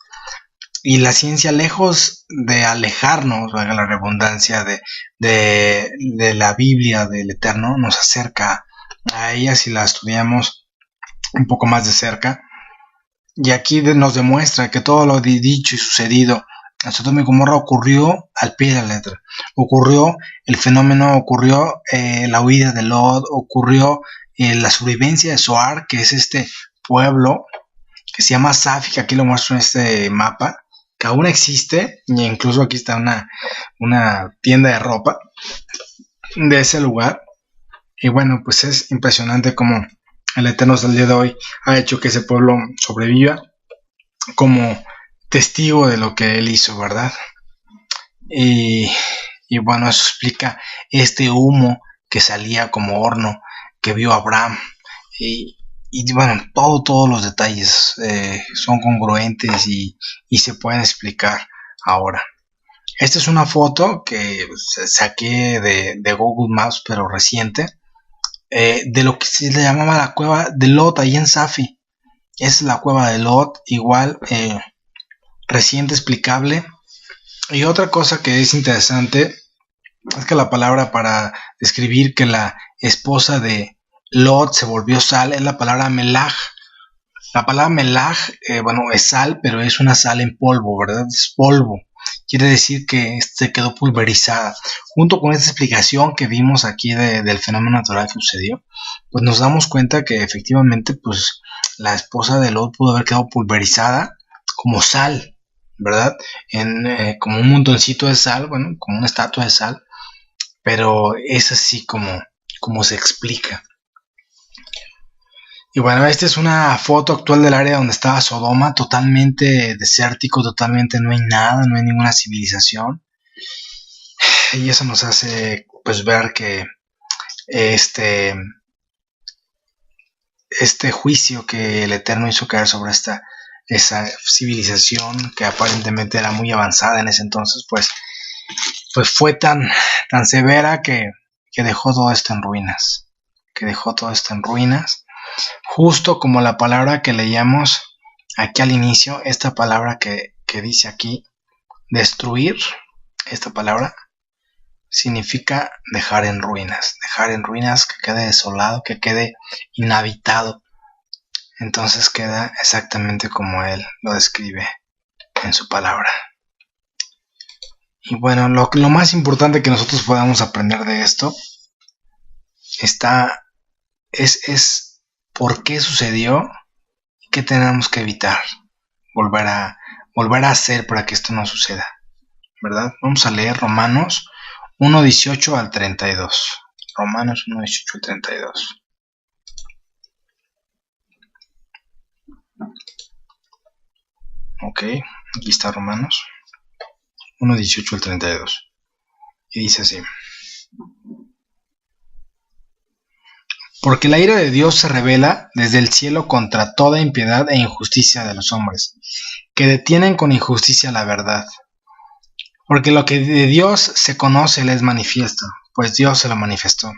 S1: Y la ciencia, lejos de alejarnos, valga la redundancia, de la Biblia, del Eterno, nos acerca a ella si la estudiamos un poco más de cerca. Y aquí nos demuestra que todo lo dicho y sucedido en Sodoma y Gomorra ocurrió al pie de la letra. Ocurrió el fenómeno, ocurrió la huida de Lot, ocurrió la sobrevivencia de Zoar, que es este pueblo que se llama Safi, que aquí lo muestro en este mapa, que aún existe, e incluso aquí está una tienda de ropa de ese lugar. Y bueno, pues es impresionante cómo el Eterno hasta el día de hoy ha hecho que ese pueblo sobreviva como testigo de lo que él hizo, ¿verdad? Y bueno, eso explica este humo que salía como horno que vio Abraham. Y bueno, todos los detalles son congruentes y se pueden explicar ahora. Esta es una foto que saqué de Google Maps, pero reciente, de lo que se le llamaba la cueva de Lot, ahí en Safi. Es la cueva de Lot, igual, reciente, explicable. Y otra cosa que es interesante es que la palabra para describir que la esposa de Lot se volvió sal es la palabra melaj. La palabra melaj, bueno, es sal, pero es una sal en polvo, ¿verdad? Es polvo. Quiere decir que se quedó pulverizada. Junto con esta explicación que vimos aquí del fenómeno natural que sucedió, pues nos damos cuenta que efectivamente, pues, la esposa de Lot pudo haber quedado pulverizada como sal, ¿verdad? Como un montoncito de sal, bueno, como una estatua de sal, pero es así como se explica. Y bueno, esta es una foto actual del área donde estaba Sodoma, totalmente desértico, totalmente no hay nada, no hay ninguna civilización. Y eso nos hace pues ver que este juicio que el Eterno hizo caer sobre esa civilización que aparentemente era muy avanzada en ese entonces, pues fue tan severa que dejó todo esto en ruinas. Justo como la palabra que leíamos aquí al inicio, esta palabra que dice aquí, destruir, esta palabra significa dejar en ruinas, que quede desolado, que quede inhabitado. Entonces queda exactamente como él lo describe en su palabra. Y bueno, lo más importante que nosotros podamos aprender de esto es por qué sucedió y qué tenemos que evitar, volver a hacer para que esto no suceda, ¿verdad? Vamos a leer Romanos 1:18 al 32. Romanos 1:18 al 32. Ok, aquí está Romanos 1:18 al 32. Y dice así: porque la ira de Dios se revela desde el cielo contra toda impiedad e injusticia de los hombres, que detienen con injusticia la verdad. Porque lo que de Dios se conoce le es manifiesto, pues Dios se lo manifestó.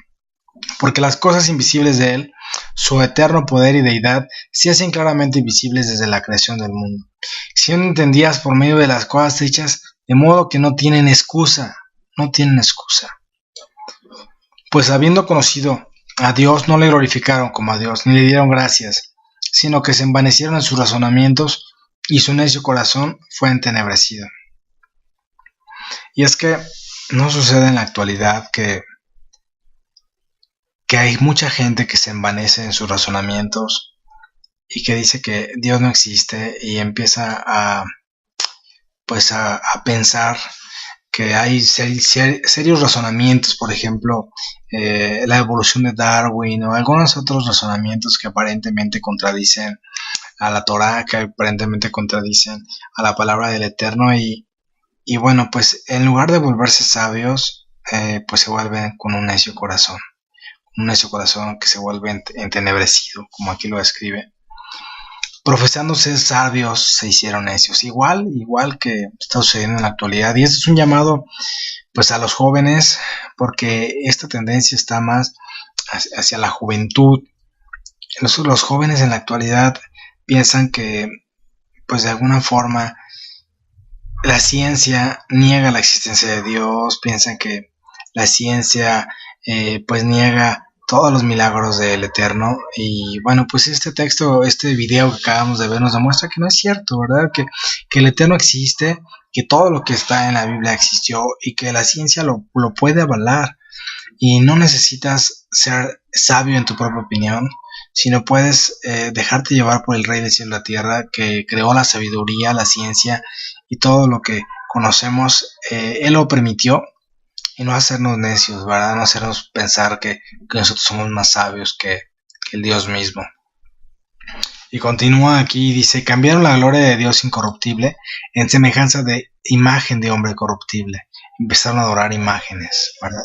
S1: Porque las cosas invisibles de Él, su eterno poder y deidad, se hacen claramente visibles desde la creación del mundo, siendo entendidas por medio de las cosas hechas, de modo que no tienen excusa. Pues habiendo conocido a Dios, no le glorificaron como a Dios, ni le dieron gracias, sino que se envanecieron en sus razonamientos, y su necio corazón fue entenebrecido. Y es que no sucede en la actualidad que hay mucha gente que se envanece en sus razonamientos y que dice que Dios no existe y empieza a pensar que hay serios razonamientos, por ejemplo, la evolución de Darwin o algunos otros razonamientos que aparentemente contradicen a la Torá, que aparentemente contradicen a la palabra del Eterno, y bueno, pues en lugar de volverse sabios, pues se vuelven con un necio corazón que se vuelve entenebrecido, como aquí lo describe. profesando ser sabios se hicieron necios, igual que está sucediendo en la actualidad. Y esto es un llamado pues a los jóvenes, porque esta tendencia está más hacia la juventud. Los jóvenes en la actualidad piensan que pues de alguna forma la ciencia niega la existencia de Dios, piensan que la ciencia pues niega todos los milagros del Eterno. Y bueno, pues este video que acabamos de ver nos demuestra que no es cierto, ¿verdad? Que el Eterno existe, que todo lo que está en la Biblia existió y que la ciencia lo puede avalar. Y no necesitas ser sabio en tu propia opinión, sino puedes dejarte llevar por el Rey del cielo y la tierra, que creó la sabiduría, la ciencia y todo lo que conocemos. Él lo permitió, y no hacernos necios, ¿verdad? No hacernos pensar que nosotros somos más sabios que el Dios mismo. Y continúa aquí, dice: cambiaron la gloria de Dios incorruptible en semejanza de imagen de hombre corruptible. Empezaron a adorar imágenes, ¿verdad?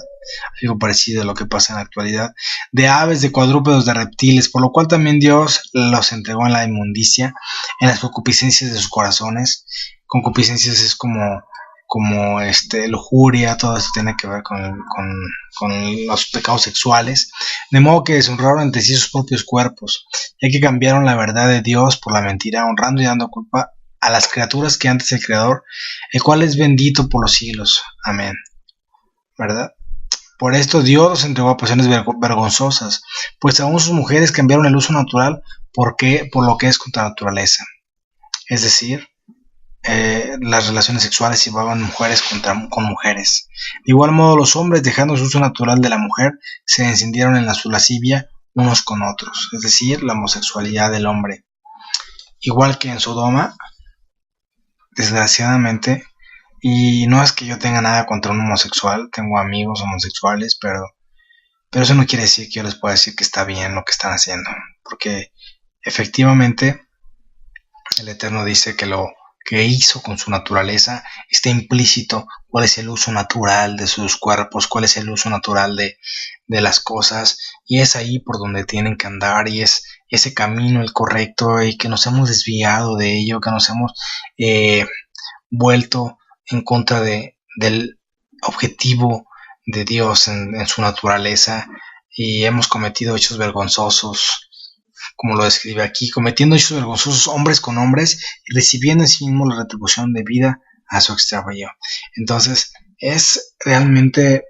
S1: Algo parecido a lo que pasa en la actualidad. De aves, de cuadrúpedos, de reptiles, por lo cual también Dios los entregó en la inmundicia, en las concupiscencias de sus corazones. Concupiscencias es como lujuria, todo esto tiene que ver con los pecados sexuales, de modo que deshonraron entre sí sus propios cuerpos, ya que cambiaron la verdad de Dios por la mentira, honrando y dando culpa a las criaturas que antes el Creador, el cual es bendito por los siglos. Amén. ¿Verdad? Por esto Dios los entregó a pasiones vergonzosas, pues aún sus mujeres cambiaron el uso natural por lo que es contra la naturaleza. Es decir, las relaciones sexuales llevaban mujeres con mujeres. De igual modo, los hombres, dejando su uso natural de la mujer, se encendieron en su lascivia unos con otros, es decir, la homosexualidad del hombre. Igual que en Sodoma, desgraciadamente, y no es que yo tenga nada contra un homosexual, tengo amigos homosexuales, pero eso no quiere decir que yo les pueda decir que está bien lo que están haciendo, porque efectivamente el Eterno dice que lo que hizo con su naturaleza está implícito cuál es el uso natural de sus cuerpos, cuál es el uso natural de las cosas, y es ahí por donde tienen que andar, y es ese camino el correcto, y que nos hemos desviado de ello, que nos hemos vuelto en contra del objetivo de Dios en su naturaleza, y hemos cometido hechos vergonzosos, como lo describe aquí, cometiendo hechos vergonzosos hombres con hombres y recibiendo en sí mismo la retribución debida a su extravío. Entonces es realmente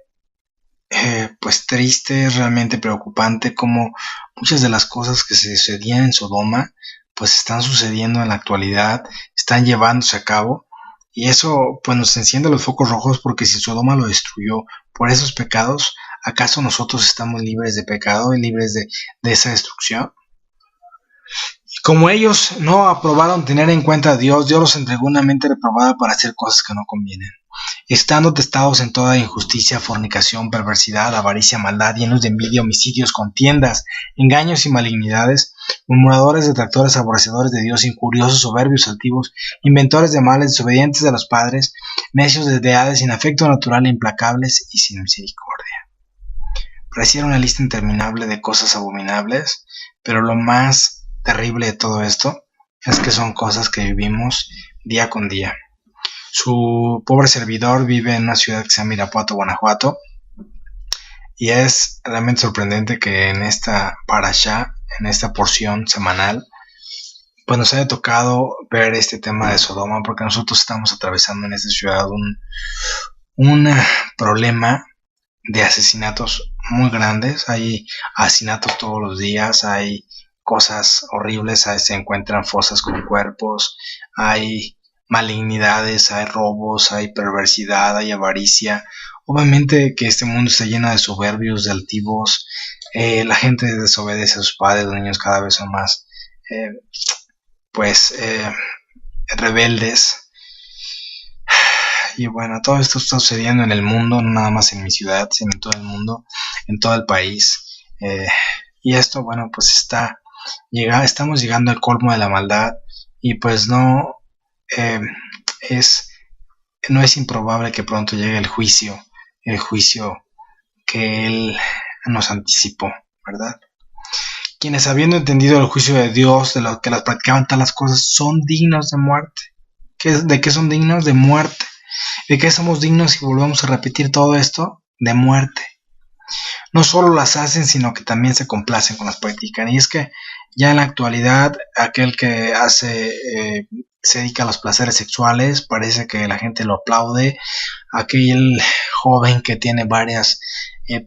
S1: pues triste, es realmente preocupante como muchas de las cosas que se sucedían en Sodoma pues están sucediendo en la actualidad, están llevándose a cabo, y eso pues nos enciende los focos rojos, porque si Sodoma lo destruyó por esos pecados, ¿acaso nosotros estamos libres de pecado y libres de esa destrucción? Como ellos no aprobaron tener en cuenta a Dios, Dios los entregó una mente reprobada para hacer cosas que no convienen, estando testados en toda injusticia, fornicación, perversidad, avaricia, maldad, llenos de envidia, homicidios, contiendas, engaños y malignidades, murmuradores, detractores, aborrecedores de Dios, injuriosos, soberbios, altivos, inventores de males, desobedientes a los padres, necios, desleales, sin afecto natural, implacables y sin misericordia. Pareciera una lista interminable de cosas abominables, pero lo más terrible de todo esto es que son cosas que vivimos día con día. Su pobre servidor vive en una ciudad que se llama Irapuato, Guanajuato, y es realmente sorprendente que en esta parashá, en esta porción semanal, pues nos haya tocado ver este tema de Sodoma, porque nosotros estamos atravesando en esta ciudad un problema de asesinatos muy grandes. Hay asesinatos todos los días, hay cosas horribles, se encuentran fosas con cuerpos, hay malignidades, hay robos, hay perversidad, hay avaricia. Obviamente que este mundo está lleno de soberbios, de altivos, la gente desobedece a sus padres, los niños cada vez son más rebeldes. Y bueno, todo esto está sucediendo en el mundo, no nada más en mi ciudad, sino en todo el mundo, en todo el país. Y esto, bueno, pues estamos llegando al colmo de la maldad, y pues no es improbable que pronto llegue el juicio que Él nos anticipó, ¿verdad? quienes habiendo entendido el juicio de Dios, de los que las practicaban tales cosas, son dignos de muerte. ¿De qué son dignos? De muerte. ¿De qué somos dignos si volvemos a repetir todo esto? De muerte. No solo las hacen, sino que también se complacen con las practican. Y es que ya en la actualidad, aquel que se dedica a los placeres sexuales, parece que la gente lo aplaude. Aquel joven que tiene varias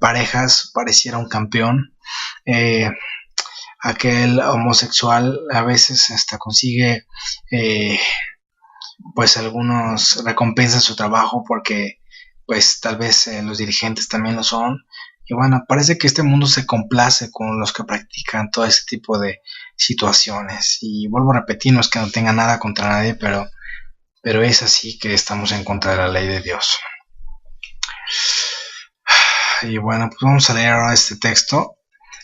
S1: parejas, pareciera un campeón. Aquel homosexual a veces hasta consigue pues algunos recompensan su trabajo porque pues tal vez los dirigentes también lo son. Y bueno, parece que este mundo se complace con los que practican todo ese tipo de situaciones. Y vuelvo a repetir, no es que no tenga nada contra nadie, pero es así que estamos en contra de la ley de Dios. Y bueno, pues vamos a leer ahora este texto,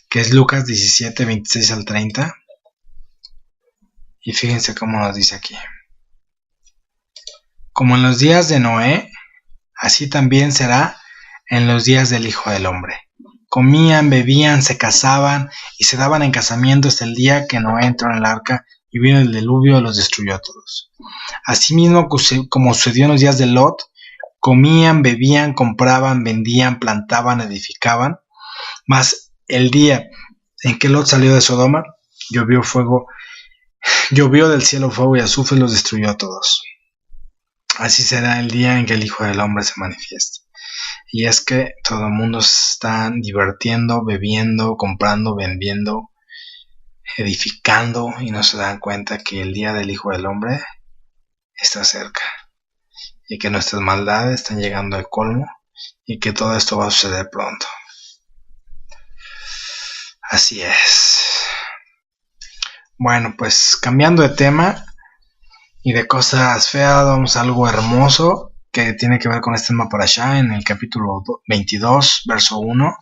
S1: que es Lucas 17, 26 al 30. Y fíjense cómo nos dice aquí. Como en los días de Noé, así también será en los días del Hijo del Hombre. Comían, bebían, se casaban y se daban en casamiento hasta el día que Noé entró en el arca y vino el diluvio y los destruyó a todos. Asimismo, como sucedió en los días de Lot, comían, bebían, compraban, vendían, plantaban, edificaban. Mas el día en que Lot salió de Sodoma, llovió del cielo fuego y azufre y los destruyó a todos. Así será el día en que el Hijo del Hombre se manifieste. Y es que todo el mundo se está divirtiendo, bebiendo, comprando, vendiendo, edificando y no se dan cuenta que el día del Hijo del Hombre está cerca y que nuestras maldades están llegando al colmo y que todo esto va a suceder pronto. Así es. Bueno, pues cambiando de tema y de cosas feas, vamos a algo hermoso que tiene que ver con este tema para allá en el capítulo 22, verso 1.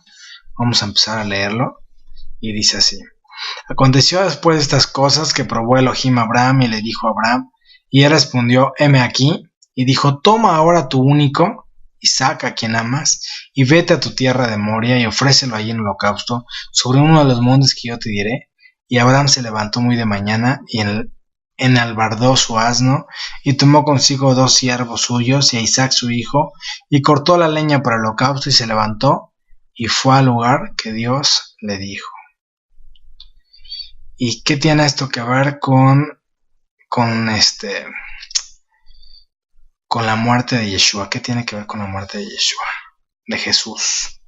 S1: Vamos a empezar a leerlo y dice así. Aconteció después de estas cosas que probó Elohim a Abraham y le dijo a Abraham, y él respondió, heme aquí, y dijo, toma ahora tu único, Isaac a quien amas, y vete a tu tierra de Moria y ofrécelo allí en holocausto sobre uno de los montes que yo te diré. Y Abraham se levantó muy de mañana y enalbardó su asno y tomó consigo 2 siervos suyos y a Isaac su hijo y cortó la leña para el holocausto y se levantó y fue al lugar que Dios le dijo. ¿Y qué tiene esto que ver con la muerte de Yeshua? ¿Qué tiene que ver con la muerte de Yeshua? De Jesús.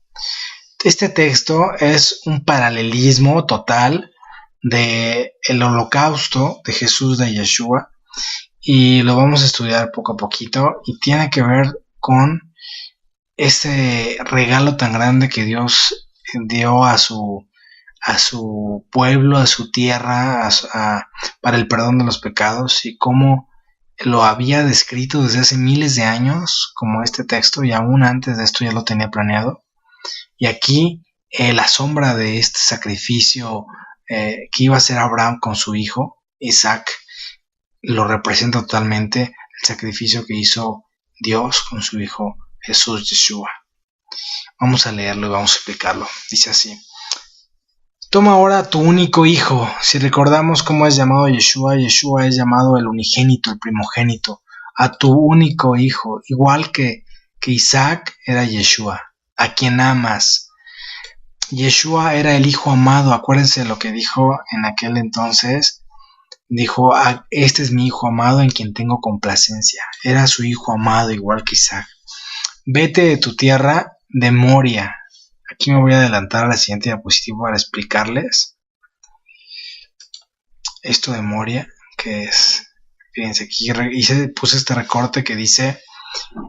S1: Este texto es un paralelismo total de el holocausto de Jesús de Yeshua y lo vamos a estudiar poco a poquito y tiene que ver con ese regalo tan grande que Dios dio a su pueblo, a su tierra, para el perdón de los pecados y cómo lo había descrito desde hace miles de años como este texto y aún antes de esto ya lo tenía planeado. Y aquí la sombra de este sacrificio que iba a hacer Abraham con su hijo, Isaac, lo representa totalmente el sacrificio que hizo Dios con su hijo Jesús Yeshua. Vamos a leerlo y vamos a explicarlo. Dice así. Toma ahora tu único hijo. Si recordamos cómo es llamado Yeshua, Yeshua es llamado el unigénito, el primogénito. A tu único hijo, igual que Isaac era Yeshua, a quien amas. Yeshua era el hijo amado. Acuérdense lo que dijo en aquel entonces. Dijo, este es mi hijo amado en quien tengo complacencia. Era su hijo amado igual que Isaac. Vete de tu tierra de Moria. Aquí me voy a adelantar a la siguiente diapositiva para explicarles esto de Moria, que es, fíjense, aquí puse este recorte que dice,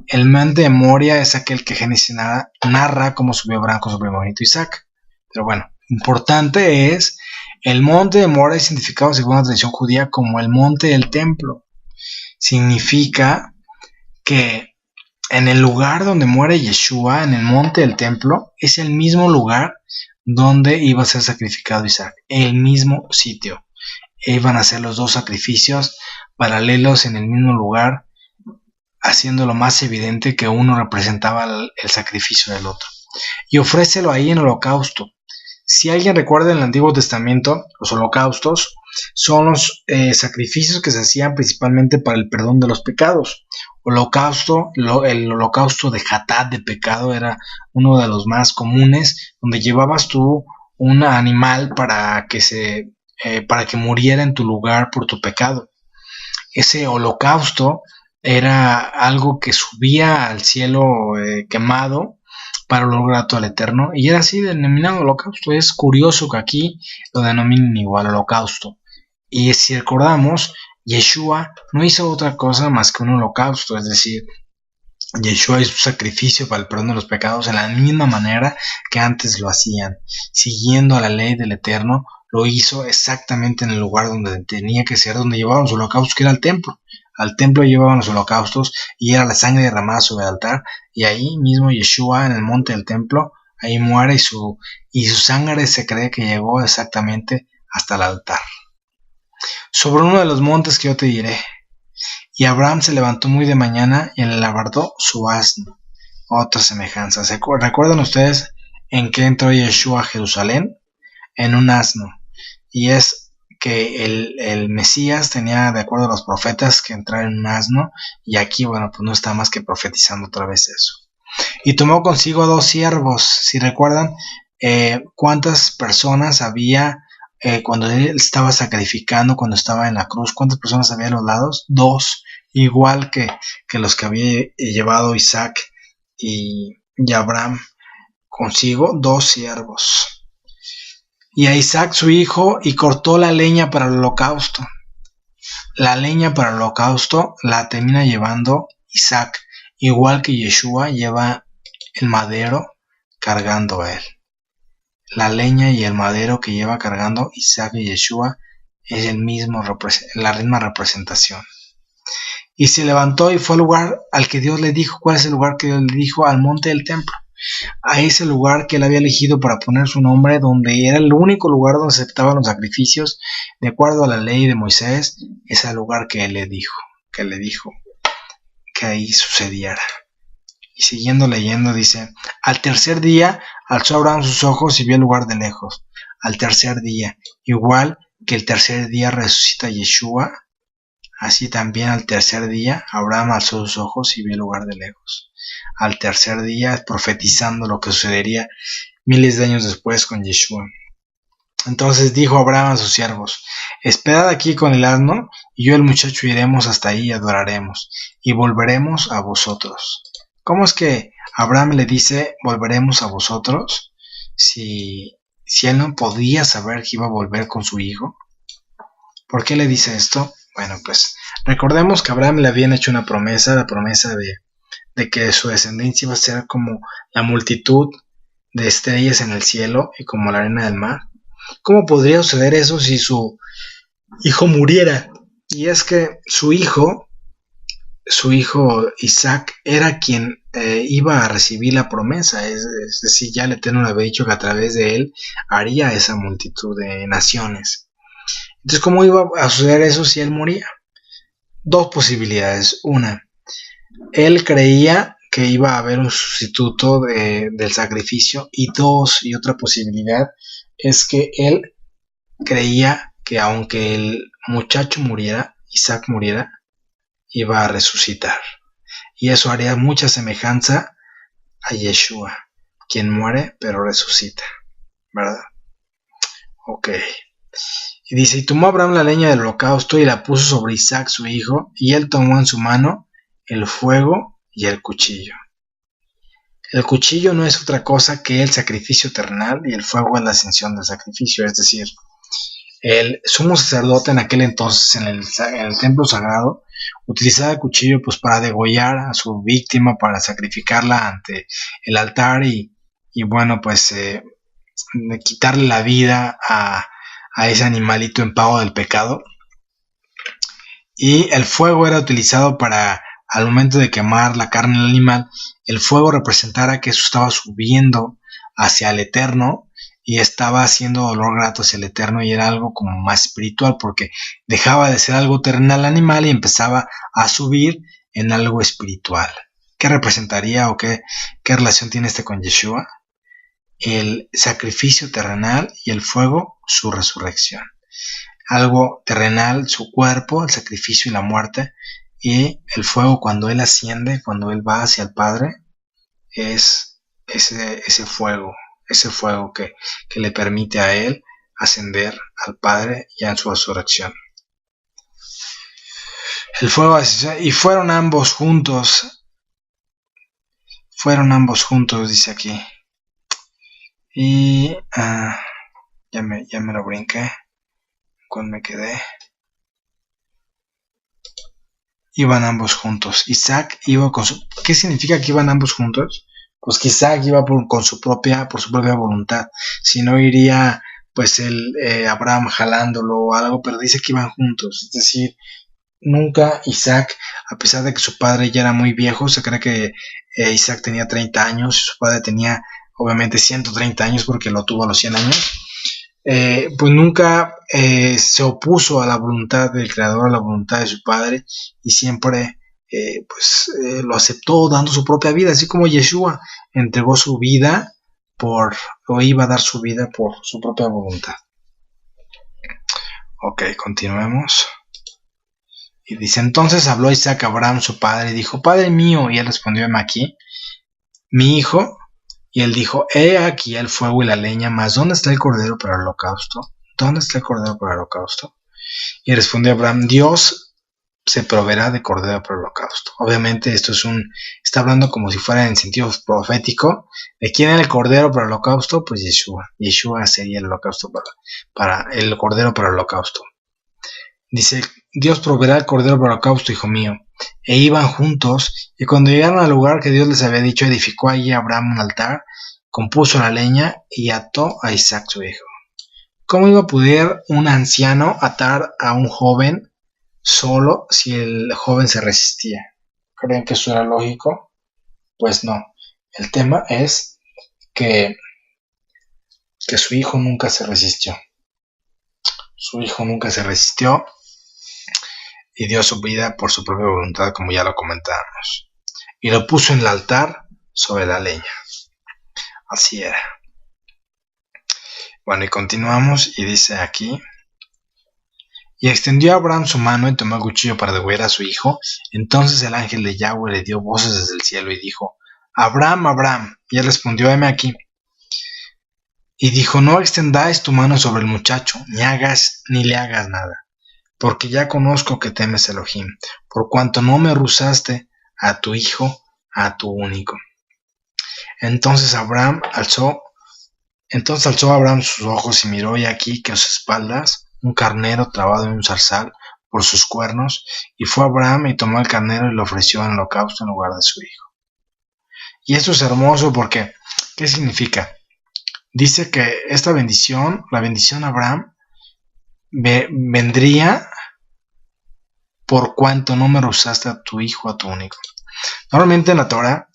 S1: el monte de Moria es aquel que Génesis narra cómo subió Abraham con su primogénito Isaac. Pero bueno, importante es, el monte de Moria es identificado según la tradición judía como el monte del templo. Significa que en el lugar donde muere Yeshua, en el monte del templo, es el mismo lugar donde iba a ser sacrificado Isaac, el mismo sitio. Iban a hacer los dos sacrificios paralelos en el mismo lugar, haciéndolo más evidente que uno representaba el sacrificio del otro. Y ofrécelo ahí en holocausto. Si alguien recuerda en el Antiguo Testamento, los holocaustos son los sacrificios que se hacían principalmente para el perdón de los pecados. El holocausto de Hatat, de pecado, era uno de los más comunes, donde llevabas tú un animal para que muriera en tu lugar por tu pecado. Ese holocausto era algo que subía al cielo quemado para lograr todo el eterno, y era así denominado holocausto. Es curioso que aquí lo denominen igual holocausto. Y si recordamos, Yeshua no hizo otra cosa más que un holocausto, es decir, Yeshua hizo sacrificio para el perdón de los pecados de la misma manera que antes lo hacían, siguiendo la ley del Eterno. Lo hizo exactamente en el lugar donde tenía que ser, donde llevaban los holocaustos, que era el templo. Al templo llevaban los holocaustos y era la sangre derramada sobre el altar, y ahí mismo Yeshua, en el monte del templo, ahí muere, y su sangre se cree que llegó exactamente hasta el altar. Sobre uno de los montes que yo te diré, y Abraham se levantó muy de mañana y enlabardó su asno. Otra semejanza. ¿Recuerdan ustedes en qué entró Yeshua a Jerusalén? En un asno. Y es que el Mesías tenía, de acuerdo a los profetas, que entrar en un asno. Y aquí, bueno, pues no está más que profetizando otra vez eso. Y tomó consigo 2 siervos. Si recuerdan, ¿cuántas personas había cuando él estaba sacrificando, cuando estaba en la cruz? ¿Cuántas personas había a los lados? 2. Igual que los que había llevado Isaac y Abraham consigo, 2 siervos. Y a Isaac su hijo, y cortó la leña para el holocausto. La leña para el holocausto la termina llevando Isaac, igual que Yeshua lleva el madero cargando a él. La leña y el madero que lleva cargando Isaac y Yeshua es la misma representación. Y se levantó y fue al lugar al que Dios le dijo. ¿Cuál es el lugar que Dios le dijo? Al monte del templo. A ese lugar que él había elegido para poner su nombre, donde era el único lugar donde se aceptaban los sacrificios de acuerdo a la ley de Moisés. Es el lugar que él le dijo que ahí sucediera. Y siguiendo leyendo dice: al tercer día alzó Abraham sus ojos y vio el lugar de lejos. Al tercer día, igual que el tercer día resucita Yeshua, así también al tercer día Abraham alzó sus ojos y vio el lugar de lejos. Al tercer día, profetizando lo que sucedería miles de años después con Yeshua. Entonces dijo Abraham a sus siervos: esperad aquí con el asno, y yo y el muchacho iremos hasta ahí y adoraremos, y volveremos a vosotros. ¿Cómo es que Abraham le dice volveremos a vosotros? Si él no podía saber que iba a volver con su hijo. ¿Por qué le dice esto? Bueno, pues recordemos que a Abraham le habían hecho una promesa, la promesa de que su descendencia iba a ser como la multitud de estrellas en el cielo y como la arena del mar. ¿Cómo podría suceder eso si su hijo muriera? Y es que su hijo Isaac era quien iba a recibir la promesa, es decir, ya el Eterno le había dicho que a través de él haría esa multitud de naciones. Entonces, ¿cómo iba a suceder eso si él moría? 2 posibilidades. Una, él creía que iba a haber un sustituto del sacrificio, y 2, y otra posibilidad es que él creía que aunque el muchacho muriera, Isaac muriera, iba a resucitar. Y eso haría mucha semejanza a Yeshua, quien muere pero resucita, ¿verdad? Ok. Y dice: y tomó Abraham la leña del holocausto y la puso sobre Isaac su hijo, y él tomó en su mano el fuego y el cuchillo. El cuchillo no es otra cosa que el sacrificio terrenal, y el fuego es la ascensión del sacrificio. Es decir, el sumo sacerdote en aquel entonces en el templo sagrado utilizaba el cuchillo pues para degollar a su víctima, para sacrificarla ante el altar y bueno, pues quitarle la vida a ese animalito en pago del pecado. Y el fuego era utilizado para, al momento de quemar la carne del animal, el fuego representara que eso estaba subiendo hacia el Eterno y estaba haciendo olor grato hacia el Eterno, y era algo como más espiritual, porque dejaba de ser algo terrenal animal y empezaba a subir en algo espiritual. ¿Qué representaría o qué relación tiene con Yeshua? el sacrificio terrenal y el fuego su resurrección. Algo terrenal, su cuerpo, el sacrificio y la muerte, y el fuego cuando Él asciende, cuando Él va hacia el Padre, es ese fuego que le permite a Él ascender al Padre ya en su resurrección. El fuego, y fueron ambos juntos, dice aquí. Y ya me lo brinqué. ¿Cuál me quedé? Iban ambos juntos. Isaac iba con su... ¿Qué significa que iban ambos juntos? Pues que Isaac iba por su propia voluntad. Si no iría, pues Abraham jalándolo o algo, pero dice que iban juntos. Es decir, nunca Isaac, a pesar de que su padre ya era muy viejo, se cree que Isaac tenía 30 años y su padre tenía obviamente 130 años porque lo tuvo a los 100 años. Pues nunca se opuso a la voluntad del Creador, a la voluntad de su Padre, y siempre lo aceptó dando su propia vida, así como Yeshua entregó su vida o iba a dar su vida por su propia voluntad. Ok, continuemos. Y dice, entonces habló Isaac a Abraham su padre y dijo, Padre mío, y él respondió, heme aquí, mi hijo. Y él dijo, he aquí el fuego y la leña, mas ¿dónde está el cordero para el holocausto? ¿Dónde está el cordero para el holocausto? Y respondió Abraham, Dios se proveerá de cordero para el holocausto. Obviamente esto está hablando como si fuera en sentido profético. ¿De quién era el cordero para el holocausto? Pues Yeshua. Yeshua sería el holocausto para el cordero para el holocausto. Dice, Dios proveerá el cordero para el holocausto, hijo mío. E iban juntos, y cuando llegaron al lugar que Dios les había dicho, edificó allí Abraham un altar, compuso la leña y ató a Isaac su hijo. ¿Cómo iba a poder un anciano atar a un joven solo si el joven se resistía? ¿Creen que eso era lógico? Pues no. El tema es que su hijo nunca se resistió. Su hijo nunca se resistió y dio su vida por su propia voluntad, como ya lo comentábamos. Y lo puso en el altar sobre la leña. Así era. Bueno, y continuamos y dice aquí, y extendió a Abraham su mano y tomó el cuchillo para degollar a su hijo. Entonces el ángel de Yahweh le dio voces desde el cielo y dijo, Abraham, Abraham. Y él respondió, heme aquí. Y dijo, no extendáis tu mano sobre el muchacho, ni le hagas nada, porque ya conozco que temes Elohim, por cuanto no me rusaste a tu hijo, a tu único. Entonces alzó Abraham sus ojos y miró, y aquí que a sus espaldas un carnero trabado en un zarzal por sus cuernos, y fue Abraham y tomó el carnero y lo ofreció en holocausto en lugar de su hijo. Y esto es hermoso porque, ¿qué significa? Dice que esta bendición, la bendición a Abraham, vendría por cuanto no me rehusaste a tu hijo, a tu único. Normalmente en la Torah,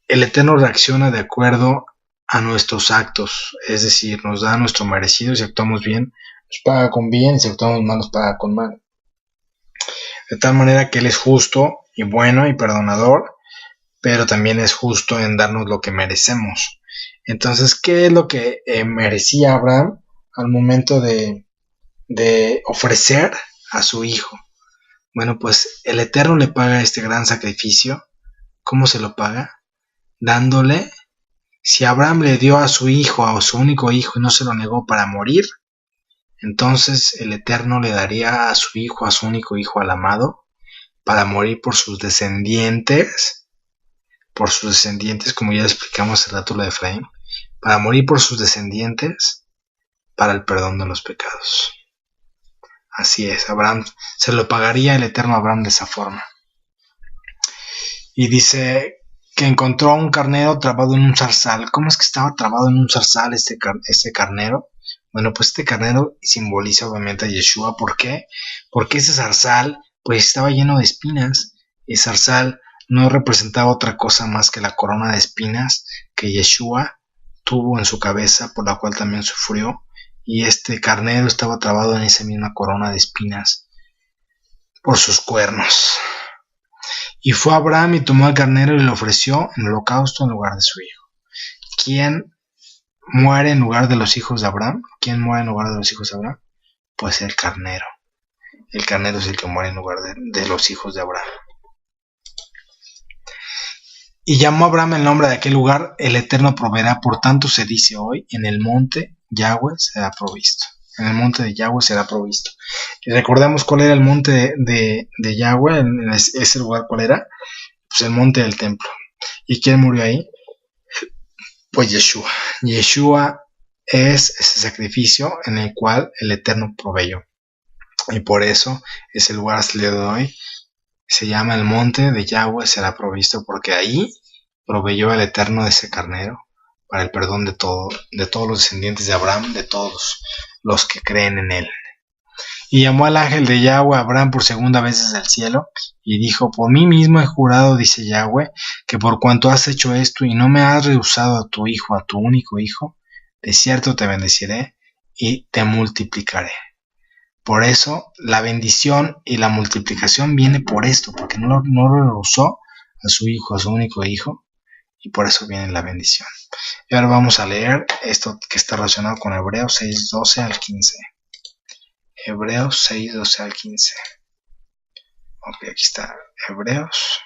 S1: el Eterno reacciona de acuerdo a nuestros actos, es decir, nos da nuestro merecido. Si actuamos bien, nos paga con bien, y si actuamos mal, nos paga con mal. De tal manera que Él es justo y bueno y perdonador, pero también es justo en darnos lo que merecemos. Entonces, ¿qué es lo que merecía Abraham al momento de ofrecer a su hijo? Bueno, pues el Eterno le paga este gran sacrificio. ¿Cómo se lo paga? Dándole, si Abraham le dio a su hijo, a su único hijo, y no se lo negó para morir, entonces el Eterno le daría a su hijo, a su único hijo, al amado, para morir por sus descendientes, como ya explicamos el dato de Efraín, para morir por sus descendientes, para el perdón de los pecados. Así es, Abraham se lo pagaría el Eterno a Abraham de esa forma. Y dice que encontró un carnero trabado en un zarzal. ¿Cómo es que estaba trabado en un zarzal este carnero? Bueno, pues este carnero simboliza obviamente a Yeshua. ¿Por qué? Porque ese zarzal pues estaba lleno de espinas. El zarzal no representaba otra cosa más que la corona de espinas que Yeshua tuvo en su cabeza, por la cual también sufrió. Y este carnero estaba trabado en esa misma corona de espinas por sus cuernos. Y fue Abraham y tomó el carnero y lo ofreció en holocausto en lugar de su hijo. ¿Quién muere en lugar de los hijos de Abraham? ¿Quién muere en lugar de los hijos de Abraham? Pues el carnero. El carnero es el que muere en lugar de los hijos de Abraham. Y llamó a Abraham el nombre de aquel lugar, el Eterno proveerá. Por tanto se dice hoy, en el monte Yahweh será provisto. En el monte de Yahweh será provisto. Y recordamos cuál era el monte de Yahweh, en ese lugar, ¿cuál era? Pues el monte del templo. ¿Y quién murió ahí? Pues Yeshua. Yeshua es ese sacrificio en el cual el Eterno proveyó. Y por eso ese lugar hasta el día de hoy se llama el monte de Yahweh será provisto, porque ahí proveyó el Eterno de ese carnero para el perdón de todos los descendientes de Abraham, de todos los que creen en él. Y llamó al ángel de Yahweh a Abraham por segunda vez desde el cielo, y dijo: por mí mismo he jurado, dice Yahweh, que por cuanto has hecho esto y no me has rehusado a tu hijo, a tu único hijo, de cierto te bendeciré y te multiplicaré. Por eso la bendición y la multiplicación viene por esto, porque no lo rehusó a su hijo, a su único hijo, y por eso viene la bendición. Y ahora vamos a leer esto que está relacionado con Hebreos 6, 12 al 15. Hebreos 6, 12 al 15. Ok, aquí está Hebreos.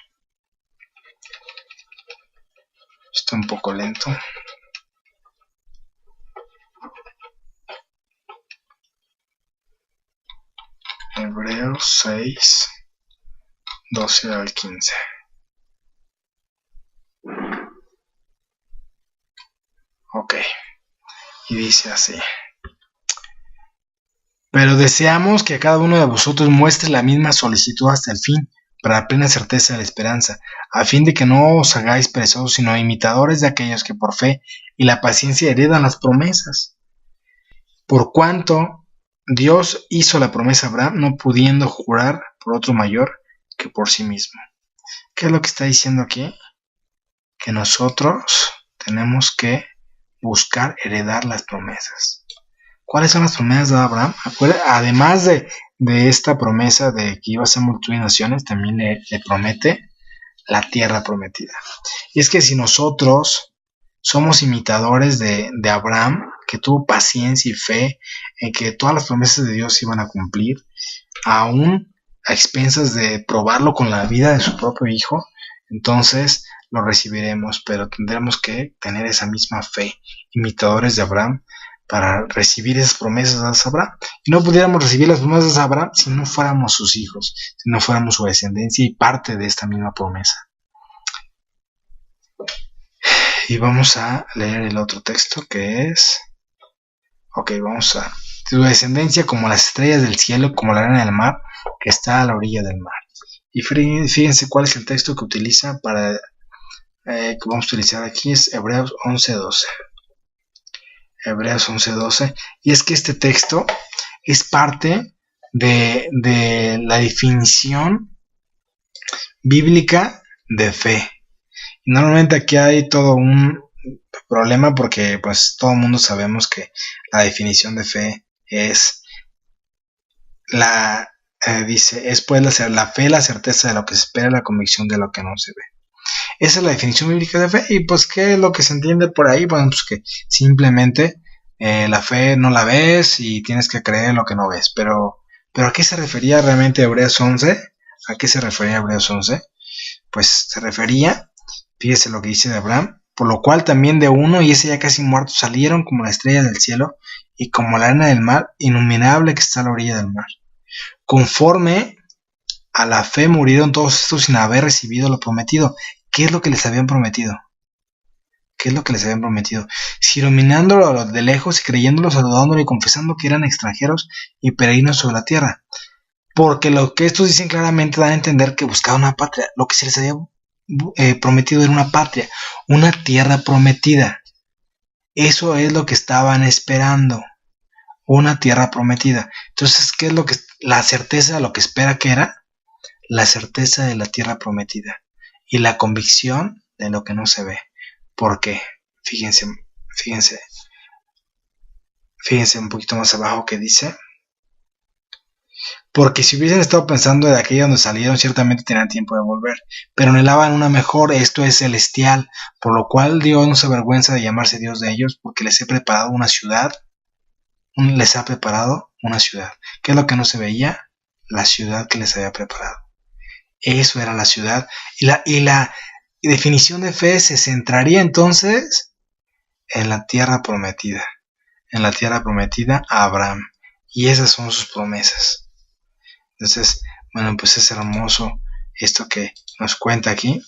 S1: Está un poco lento. Hebreos 6, 12 al 15. Ok, y dice así: pero deseamos que cada uno de vosotros muestre la misma solicitud hasta el fin, para la plena certeza de la esperanza, a fin de que no os hagáis perezosos, sino imitadores de aquellos que por fe y la paciencia heredan las promesas. Por cuanto Dios hizo la promesa a Abraham, no pudiendo jurar por otro mayor que por sí mismo. ¿Qué es lo que está diciendo aquí? Que nosotros tenemos que buscar heredar las promesas. ¿Cuáles son las promesas de Abraham? Además de esta promesa de que iba a ser multitud de naciones, también le promete la tierra prometida. Y es que si nosotros somos imitadores de Abraham, que tuvo paciencia y fe en que todas las promesas de Dios se iban a cumplir, aún a expensas de probarlo con la vida de su propio hijo, entonces lo recibiremos, pero tendremos que tener esa misma fe, imitadores de Abraham, para recibir esas promesas de Abraham. Y no pudiéramos recibir las promesas de Abraham si no fuéramos sus hijos, si no fuéramos su descendencia y parte de esta misma promesa. Y vamos a leer el otro texto que es... Ok, vamos a... Tu descendencia como las estrellas del cielo, como la arena del mar, que está a la orilla del mar. Y fíjense cuál es el texto que utiliza para... que vamos a utilizar aquí, es Hebreos 11:12. Hebreos 11:12. Y es que este texto es parte de la definición bíblica de fe. Normalmente aquí hay todo un problema porque pues todo el mundo sabemos que la definición de fe es dice, es pues la fe, la certeza de lo que se espera, la convicción de lo que no se ve. Esa es la definición bíblica de fe. Y pues ¿qué es lo que se entiende por ahí? Bueno, pues que simplemente la fe no la ves y tienes que creer lo que no ves. Pero ¿a qué se refería realmente Hebreos 11? ¿A qué se refería Hebreos 11? Pues se refería, fíjese lo que dice de Abraham: por lo cual también de uno, y ese ya casi muerto, salieron como la estrella del cielo y como la arena del mar, innumerable que está a la orilla del mar. Conforme a la fe murieron todos estos sin haber recibido lo prometido. ¿Qué es lo que les habían prometido? ¿Qué es lo que les habían prometido? Si dominándolo de lejos y creyéndolo, saludándolo y confesando que eran extranjeros y peregrinos sobre la tierra. Porque lo que estos dicen claramente dan a entender que buscaban una patria. Lo que se les había prometido era una patria, una tierra prometida. Eso es lo que estaban esperando, una tierra prometida. Entonces, ¿qué es lo que la certeza de lo que espera que era? La certeza de la tierra prometida y la convicción de lo que no se ve. ¿Por qué? Fíjense un poquito más abajo que dice: porque si hubiesen estado pensando de aquella donde salieron, ciertamente tenían tiempo de volver, pero anhelaban una mejor, esto es celestial, por lo cual Dios no se avergüenza de llamarse Dios de ellos, porque les he preparado una ciudad, les ha preparado una ciudad. ¿Qué es lo que no se veía? La ciudad que les había preparado. Eso era la ciudad, y la definición de fe se centraría entonces en la tierra prometida, a Abraham, y esas son sus promesas. Entonces, bueno, pues es hermoso esto que nos cuenta aquí.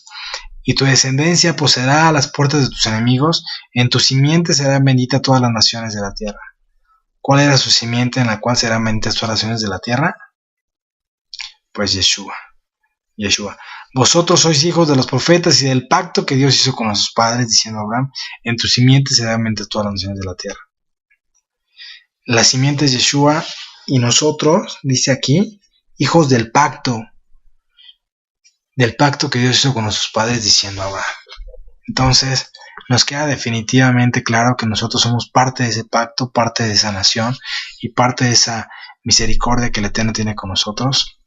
S1: Y tu descendencia poseerá las puertas de tus enemigos, en tu simiente serán benditas todas las naciones de la tierra. ¿Cuál era su simiente en la cual serán benditas todas las naciones de la tierra? Pues Yeshua. Vosotros sois hijos de los profetas y del pacto que Dios hizo con nuestros padres, diciendo a Abraham, en tu simiente serán benditas todas las naciones de la tierra. La simiente es Yeshua, y nosotros, dice aquí, hijos del pacto que Dios hizo con nuestros padres, diciendo a Abraham. Entonces, nos queda definitivamente claro que nosotros somos parte de ese pacto, parte de esa nación y parte de esa misericordia que el Eterno tiene con nosotros.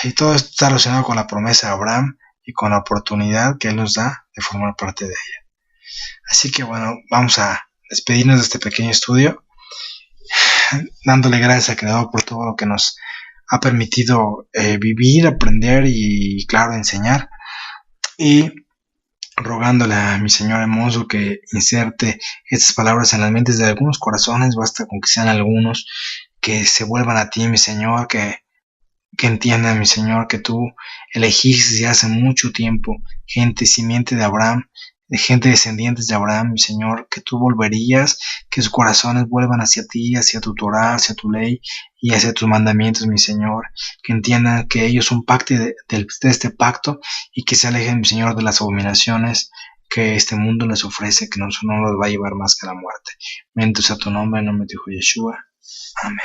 S1: Y todo esto está relacionado con la promesa de Abraham y con la oportunidad que Él nos da de formar parte de ella. Así que bueno, vamos a despedirnos de este pequeño estudio, dándole gracias al Creador por todo lo que nos ha permitido vivir, aprender y, claro, enseñar. Y rogándole a mi Señor hermoso que inserte estas palabras en las mentes de algunos corazones, basta con que sean algunos, que se vuelvan a ti, mi Señor, que entiendan, mi Señor, que tú elegiste ya hace mucho tiempo gente simiente de Abraham, de gente descendientes de Abraham, mi Señor, que tú volverías, que sus corazones vuelvan hacia ti, hacia tu Torah, hacia tu ley y hacia tus mandamientos, mi Señor, que entiendan que ellos son parte de este pacto y que se alejen, mi Señor, de las abominaciones que este mundo les ofrece, que no los va a llevar más que a la muerte. Bendito sea tu nombre, en nombre de tu Hijo Yeshua. Amén.